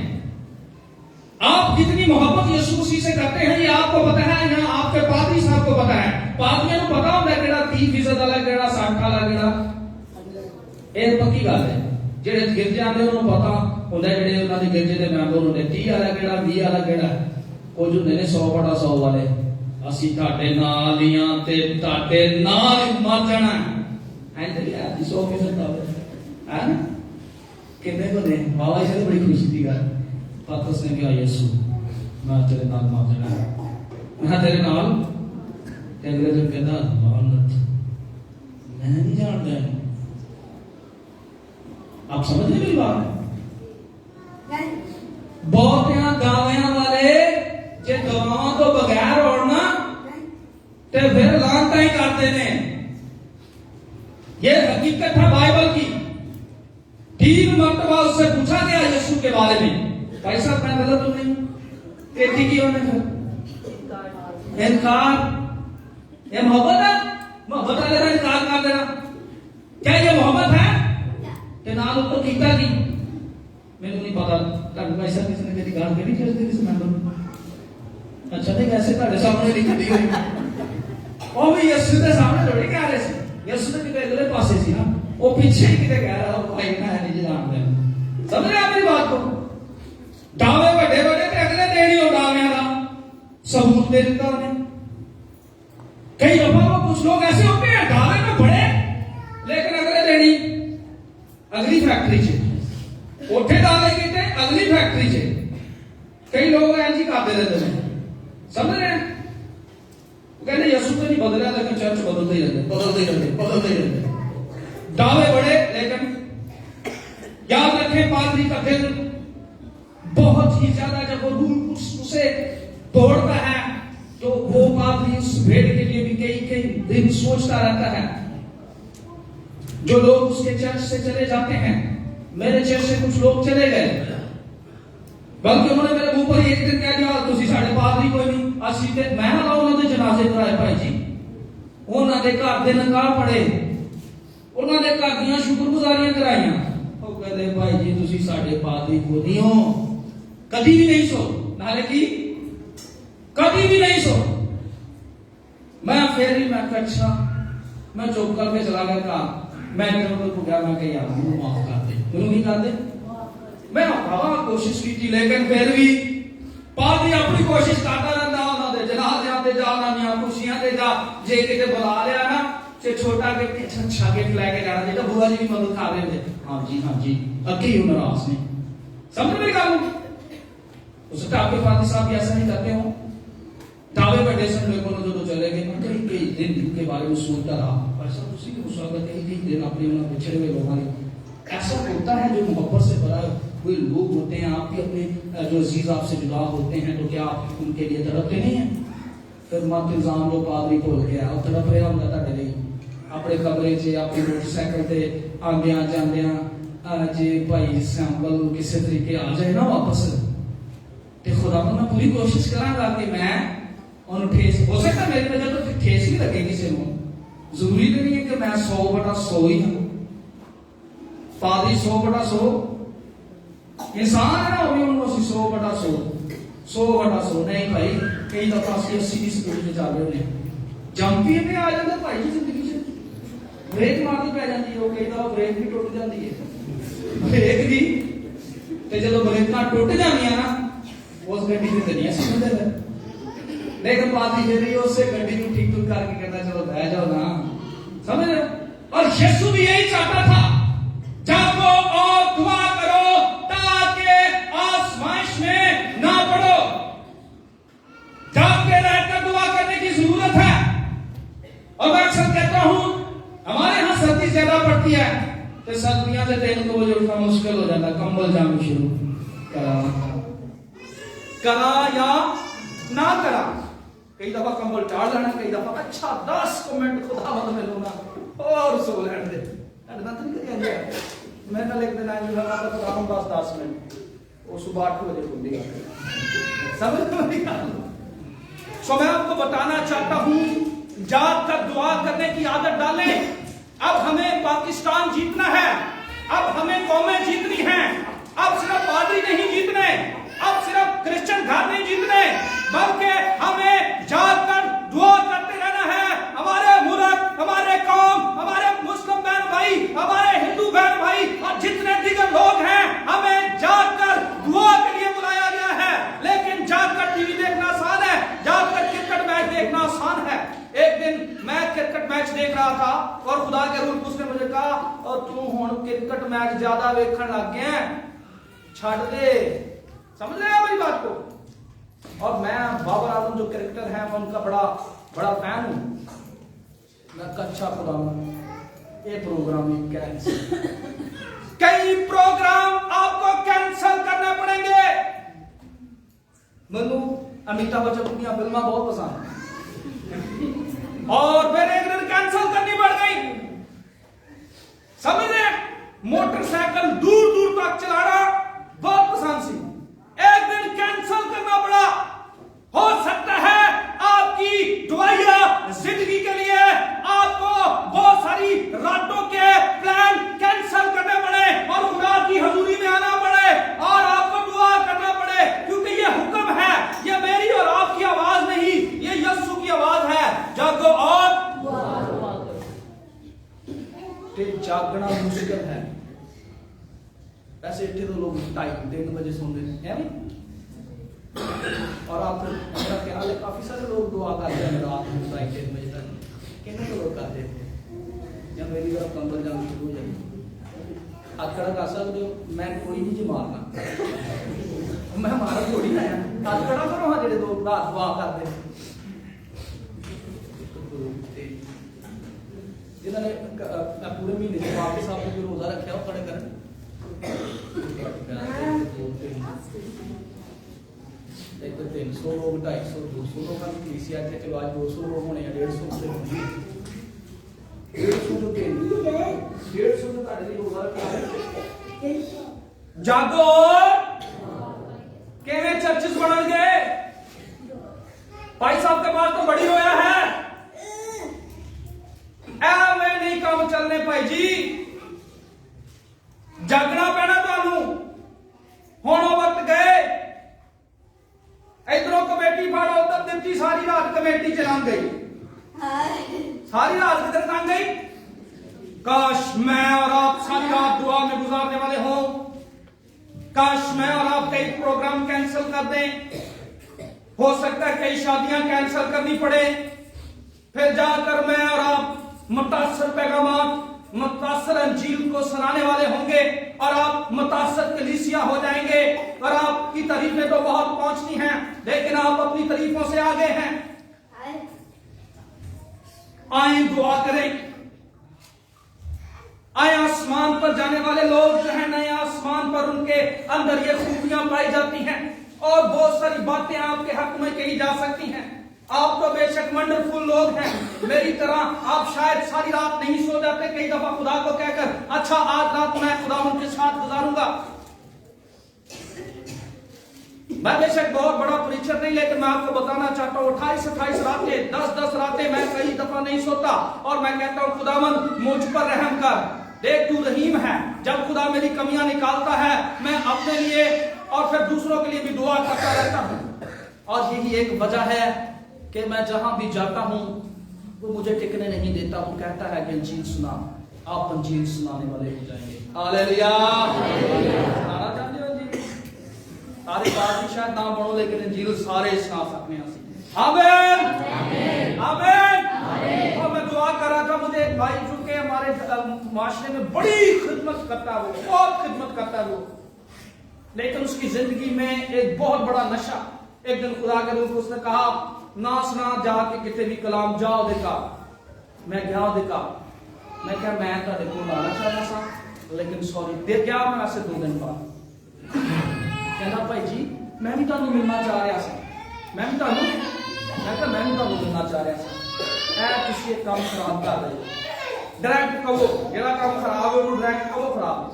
आप कितनी मोहब्बत यीशु मसीह से करते हैं, ये आपको पता है, यहाँ आपके पादरी साहब को पता है। पादरियों को पता होता है केड़ा 30% वाला, केड़ा 60 वाला, केड़ा। ये पक्की गल है। जेडे गिरजे आते उन्होंने पता होता है, जेडे उन्होंने गिरजे के मैंबर होंगे 30 वाला केड़ा, 20 वाला केड़ा। कुछ होंगे ने 100/100 वाले। असी ताटे नाल ही हां ते ताटे नाल ही मर जाना है। ऐसे यार 100% है ना। कितने को ने बाबा इसे बड़ी खुशी की गल। पतरस ने कहा, यीशु मैं तेरे नाल मर जाना है, मैं तेरे नाल ते अगले दिन कहता लानत, मैं नहीं जानता है। आप समझ रहे मेरी बात? बहुत दावियां वाले जे दवाओं तो बगैर होना ते फिर लानता ही करते ने। ये हकीकत है बाइबल की। 3 मरतबा उससे पूछा गया यीशु के बारे में, भाई साहब मैं गलत तो नहीं? खेती की होने फिर इनकार, ये मोहब्बत है? मोहब्बत वाले का इनकार कर देना, क्या ये मोहब्बत है? ते नाल तो कीता नहीं, मैंने नहीं पता। भाई साहब किसी ने कभी गाल करी किसी मैंबर? अच्छा नहीं, कैसे ਤੁਹਾਡੇ ਸਾਹਮਣੇ ਨਹੀਂ ਕੱਢੀ ਹੋਈ। ਉਹ ਵੀ ਯਿਸੂ ਦੇ ਸਾਹਮਣੇ ਥੋੜੀ ਕਹਿ ਰਹੇ ਸੀ। ਯਿਸੂ ਦੇ ਕਿਤੇ ਅਗਲੇ ਪਾਸੇ ਸੀ ਨਾ, ਉਹ ਪਿੱਛੇ ਹੀ ਕਿਤੇ ਕਹਿ ਰਿਹਾ ਭਾਈ ਨਾ ਹੈ ਨਹੀਂ ਜਾਣਦੇ। ਸਮਝ ਰਹੇ ਮੇਰੀ ਬਾਤ को? दावे ਵੱਡੇ ਵੱਡੇ ਤੇ ਅਗਲੇ ਦੇਣ ਹੀ ਉਹ दावियां ਦਾ सबूत दे देता उन्हें। कई दफा वो कुछ लोग ऐसे होते हैं दावे में बड़े लेकिन अगले दिन ही अगली फैक्ट्री से उठे दावे कीते अगली फैक्ट्री से। कई लोग ऐसी करते रहते हैं, समझ रहे हैं? वो कहते यीशु तो नहीं बदला लेकिन चर्च बदलते ही रहते। दावे बड़े लेकिन याद रखें पादरी का दिल बहुत ही ज्यादा जब वो रूह उसे तोड़ता है तो वो पादरी उस भेड़ के लिए भी कई दिन सोचता रहता है। जो लोग उसके चर्च से चले जाते हैं, मेरे चर्च से कुछ लोग चले गए, बल्कि उन्होंने मेरे मुंह पर एक दिन कह दिया तुसी साडे पादरी कोई नहीं, ਅਸੀਂ ਤੇ ਮੈਂ ਨਾ ਉਹਨਾਂ ਦੇ ਜਨਾਜ਼ੇ ਕਰਾਏ ਭਾਈ ਜੀ, ਉਹਨਾਂ ਦੇ ਘਰ ਦੇ ਨਕਾਹ ਪੜੇ, ਉਹਨਾਂ ਦੇ ਘਰ ਦੀਆਂ ਸ਼ੁਕਰਗੁਜ਼ਾਰੀਆਂ ਕਰਾਈਆਂ। ਉਹ ਕਹਿੰਦੇ ਭਾਈ ਜੀ ਤੁਸੀਂ ਸਾਡੇ ਪਾਦਰੀ ਕੋ ਨਹੀਂ ਹੋ, ਕਦੀ ਵੀ ਨਹੀਂ ਸੋ, ਨਾਲੇ ਕੀ कभी भी नहीं सो। मैं फिर ही मैं अच्छा मैं चुप करके चला गया। कहा मैं को गया, मैं कहा यार मुझे माफ कर दे, तुम नहीं कर दे। मैं कोशिश की थी लेकिन फिर भी पादरी अपनी कोशिश करता रहता। उन्होंने जनाज़ियां ते जा, नवीं खुशियां ते जा, जे किते बुला लिया ना ते छोटा गिफ्ट अच्छा गिफ्ट लेके जाना चाहिए। बुआ जी भी मदद कर रहे थे, हाँ जी अगे ही नाराज ने। समझ मेरी गल? उस आपके फादर साहब भी ऐसा नहीं करते हो। दावे बड़े सन लोगों जो चले गए, मैं कई दिन के बारे में सोचता रहा। ऐसा उसी के उस वक्त कई दिन अपने पिछड़े हुए लोगों ने ऐसा होता है जो मोहब्बत से भरा हुए लोग होते हैं। आपके अपने जो अजीज आपसे जुदा होते हैं तो क्या आप उनके लिए तड़पते नहीं है? फिर मत इल्जाम लो पादरी भुल गया, और तड़प रहा होंगे ਤੁਹਾਡੇ ਲਈ अपने कमरे च अपनी मोटरसाइकिल से आंदियां जांदियां जे भाई सैंपल किसी तरीके आ जाए ना वापस, तो खुदा मैं पूरी कोशिश करांगा कि मैं उन्होंने ठेस हो सकता मेरी वजह तो ठेस ही लगे किसी को। जरूरी तो नहीं है कि मैं 100/100 ही हूं। पादरी 100/100 इंसान है ना, वो भी उन्होंने 100/100 नहीं भाई। कई दफा 80 की स्पीड में चल रहे होने जंपी में आ जाता भाई जी जिंदगी से ब्रेक मारनी पै जाती है। कई दफा ब्रेक भी टुट जाती है, ब्रेक भी तो जो ब्रेक टुट जाती ना उस गड्डी की दुनिया समझते। लेकिन पादरी फिर उससे गड्डी को ठीक करके कहता चलो बह जाओ ना, समझ रहे? और यीशु भी यही चाहता था, जागो और दुआ करो ताकि आजमाइश में ना पड़ो। जाग के रहकर दुआ करने की जरूरत है। और मैं अक्सर कहता हूं हमारे यहाँ सर्दी ज्यादा पड़ती है तो सर्दियों से 3 बजे उठना मुश्किल हो जाता, कंबल जाना शुरू करा या ना करा। कई दफा कंबल टाल लेना, कई दफा अच्छा 10 मिनट खुदा में लूंगा और सो लेने दे। मैं कल एक दिन आया 10 मिनट वो सुबह 8 बजे खुलेगा। समझ में सो मैं आपको बताना चाहता हूं, जाग कर दुआ करने की आदत डालें। अब हमें पाकिस्तान जीतना है, अब हमें कौमें जीतनी है। अब सिर्फ पादरी नहीं जीतने, अब सिर्फ क्रिश्चियन घर नहीं जीतने, बल्कि हमें जाकर दुआ करते रहना है। हमारे मुल्क, हमारे कौम, हमारे मुस्लिम बहन भाई, हमारे हिंदू बहन भाई और जितने दीगर लोग हैं, हमें जाकर दुआ के लिए बुलाया गया है। लेकिन जाकर टीवी देखना आसान है, जाकर क्रिकेट मैच देखना आसान है। एक दिन मैं क्रिकेट मैच देख रहा था और खुदा के रूल उसने मुझे कहा और तू हुण क्रिकेट मैच ज्यादा देखने लग गया, छड़ दे। समझ रहे हो मेरी बात को? और मैं बाबर आजम जो क्रिकेटर है मैं उनका बड़ा बड़ा फैन हूँ। मैं अच्छा खुदावन ये प्रोग्राम ही कैंसिल, कई प्रोग्राम आपको कैंसिल करने पड़ेंगे। मनु अमिताभ बच्चन की फिल्में बहुत पसंद है और फिर एक दिन कैंसिल करनी पड़ गई। समझ रहे, मोटरसाइकिल दूर दूर तक चलाना बहुत पसंद सी, एक दिन कैंसिल करना पड़ा। हो सकता है आपकी दुआया जिंदगी के लिए आपको बहुत सारी रातों के प्लान कैंसिल करने पड़े और खुदा की हजूरी में आना पड़े और आपको दुआ करना पड़े, क्योंकि ये हुक्म है, ये मेरी और आपकी आवाज नहीं, ये यीशु की आवाज है। जागो और जागना मुश्किल है। ऐसे इतने तो लोग 2:30-3 बजे सोते हैं और आप फिर मेरा ख्याल है काफी सारे लोग दुआ करते हैं रात में 2:30-3 बजे तक। कितने लोग करते थे या मेरी तरफ कंबल जाना शुरू हो जाए हाथ खड़ा कर सकते हो। मैं कोई नहीं जी मारना, मैं मारा थोड़ी ना है। हाथ खड़ा करो हाँ जेडे लोग रात दुआ करते जिन्होंने पूरे महीने से वापस आपने जो रोजा रखा हो खड़े करें। एक तो 300 लोग 250 200 लोग का कलीसिया थे, चलो आज 200 लोग होने या 150 से 150 जो 150 जो काट ली रोजा रखा। जागो केवे चर्चेस बन गए भाई साहब के पास तो बड़ी होया है ਐਵੇਂ नहीं काम चलने भाई जी। जागना पैना ਤੁਹਾਨੂੰ ਹੁਣ ਉਹ वक्त गए। इधरों कमेटी फाड़ो उधर दिखती, सारी रात कमेटी चला गई, सारी रात किधर लग गई। काश मैं और आप सारी रात दुआ में गुजारने वाले हों, काश मैं और आप कई प्रोग्राम कैंसिल कर दें। हो सकता है कई शादियां कैंसिल करनी पड़े, फिर जाकर मैं और आप मुतासर पैगामात मुतासर अंजील को सुनाने वाले होंगे और आप मुतासर कलीसिया हो जाएंगे और आपकी तारीफें तो बहुत पहुंचती हैं, लेकिन आप अपनी तारीफों से आगे हैं। आए दुआ करें, आए आसमान पर जाने वाले लोग जो है नए आसमान पर उनके अंदर ये खूबियां पाई जाती हैं और बहुत सारी बातें आपके हक में कही जा सकती हैं। आप तो बेशक वंडरफुल लोग हैं, मेरी तरह आप शायद सारी रात नहीं सो जाते कई दफा खुदा को कहकर अच्छा आज रात मैं खुदा उनके साथ गुजारूंगा। मैं बेशक बहुत बड़ा परीक्षक नहीं, लेकिन मैं आपको बताना चाहता हूँ 28-28 रातें 10-10 रातें मैं कई दफा नहीं सोता और मैं कहता हूँ खुदावन मुझ पर रहम कर, देख तू रहीम है। जब खुदा मेरी कमियां निकालता है मैं अपने लिए और फिर दूसरों के लिए भी दुआ करता रहता हूँ और यही एक वजह है कि मैं जहां भी जाता हूं वो मुझे टिकने नहीं देता। वो कहता है कि अंजील सुना, आप अंजील सुनाने वाले हो जाएंगे। हालेलुया, सुनाना चाहते हो अंजील? सारे बात शायद ना बनो, लेकिन अंजील सारे सुना सकते हैं। आमीन आमीन। और मैं दुआ कर रहा था, मुझे एक भाई जो कि हमारे माशरे में बड़ी खिदमत करता है, वो बहुत खिदमत करता है वो, लेकिन उसकी जिंदगी में एक बहुत बड़ा नशा। एक दिन खुदा के रूप उसने कहा ना सुना जाके कितने भी कलाम जाओ देखा। मैं गया देखा, मैं क्या मैं तो देखो लाना चाहता था, लेकिन सॉरी दे गया मैं ऐसे 2 दिन बाद। कहना भाई जी मैं भी ਤੁਹਾਨੂੰ मिलना चाह रहा था, मैं भी ਤੁਹਾਨੂੰ मिलना चाह रहा था। ऐ तुसी एक काम खराब कर रहे हो, डायरेक्ट कहो जेड़ा काम खराब है ਉਹਨੂੰ डायरेक्ट कहो खराब है।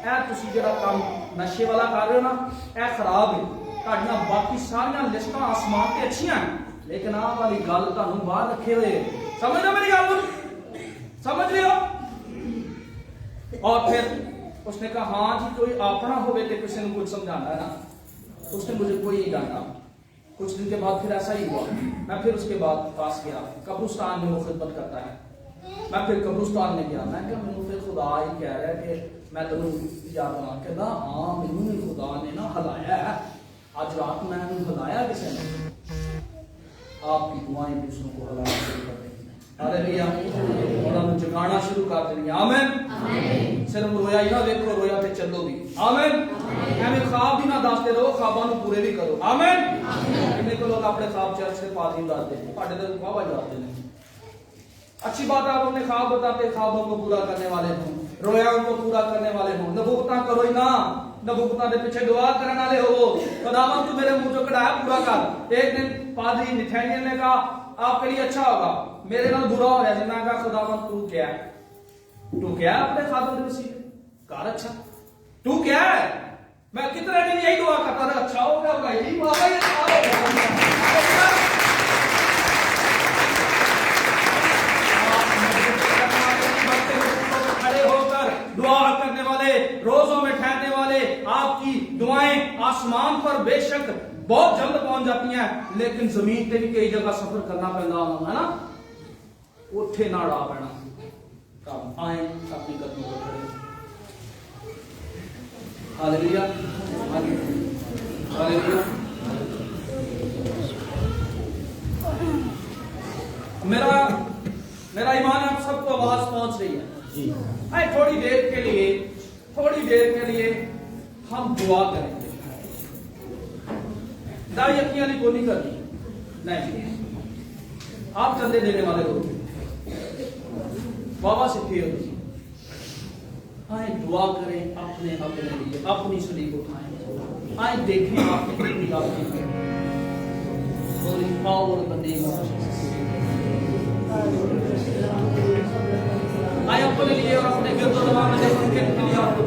ऐ तुसी जेड़ा काम नशे वाला कर रहे हो ना ऐ खराब है। ਤੁਹਾਡੀਆਂ बाकी सारियां लिस्टां आसमान ते अच्छियां हैं, लेकिन आ वाली गल ਤੁਹਾਨੂੰ बाहर रखे हुए। समझ रहे हो मेरी गल? समझ रहे हो? और फिर उसने कहा हाँ जी कोई अपना होवे तो किसी ने कुछ समझाना है ना। उसने मुझे कोई नहीं डांटा। कुछ दिन के बाद फिर ऐसा ही हुआ। मैं फिर उसके बाद पास गया, कब्रिस्तान में वो खिदमत करता है। मैं फिर कब्रिस्तान में गया, मैं क्या मैंने फिर खुदा ही कह रहा है कि मैं तेन याद बना कहना हाँ मैनू खुदा ने ना हिलाया है, आज रात मैंने हिलाया किसी ने। आपकी दुआएं दूसरों को हिलाना शुरू कर देंगी। हालेलुया। उन्होंने जगाना शुरू कर देनी। आमीन। सिर्फ रोया ही ना देखो, रोया पे चलो भी। आमीन। एवं ख्वाब भी ना दसते रहो, ख्वाबों को पूरे भी करो। आमीन। कितने को लोग अपने ख्वाब चर्च से पास ही उड़ाते हैं, पाटे तो वाह जाते हैं। अच्छी बात है, आप अपने ख्वाब बताते, ख्वाबों को पूरा करने वाले हो, रोयाओं को पूरा करने वाले हो। नबूवतां करो ही ना, नबूवतां के पीछे दुआ करने वाले हो। खुदावंद तू मेरे मुंह जो कढ़ाया पूरा कर। एक दिन पादरी नथानियल ने कहा आपके लिए अच्छा होगा, मेरे नाल बुरा हो रहा है। मैं कहा खुदावंद तू क्या है, तू क्या है अपने खादम मसीह कार अच्छा, तू क्या है। मैं कितने दिन यही दुआ करता था, अच्छा हो गया यही बाबा, ये अच्छा हो गया। खड़े होकर दुआ करने वाले, रोजों में ठहरने वाले, आपकी दुआएं आसमान पर बेशक बहुत जल्द पहुंच जाती हैं, लेकिन जमीन पे भी कई जगह सफर करना पैदा है ना। उठे ना डा पैना, कब आए अपनी कदमों पर खड़े। Hallelujah, hallelujah. मेरा ईमान आप सबको आवाज पहुंच रही है। आए थोड़ी देर के लिए हम दुआ करेंगे। दाई यकीन को नहीं करनी, नहीं, आप चंदे देने वाले लोग बाबा सीखे हो। आए दुआ करें अपने अपने लिए, अपनी सलीब उठाएं। आए देखें आपने कितनी आपकी पावर बने। आए अपने लिए और अपने गिरदो में देखो कितनी आपको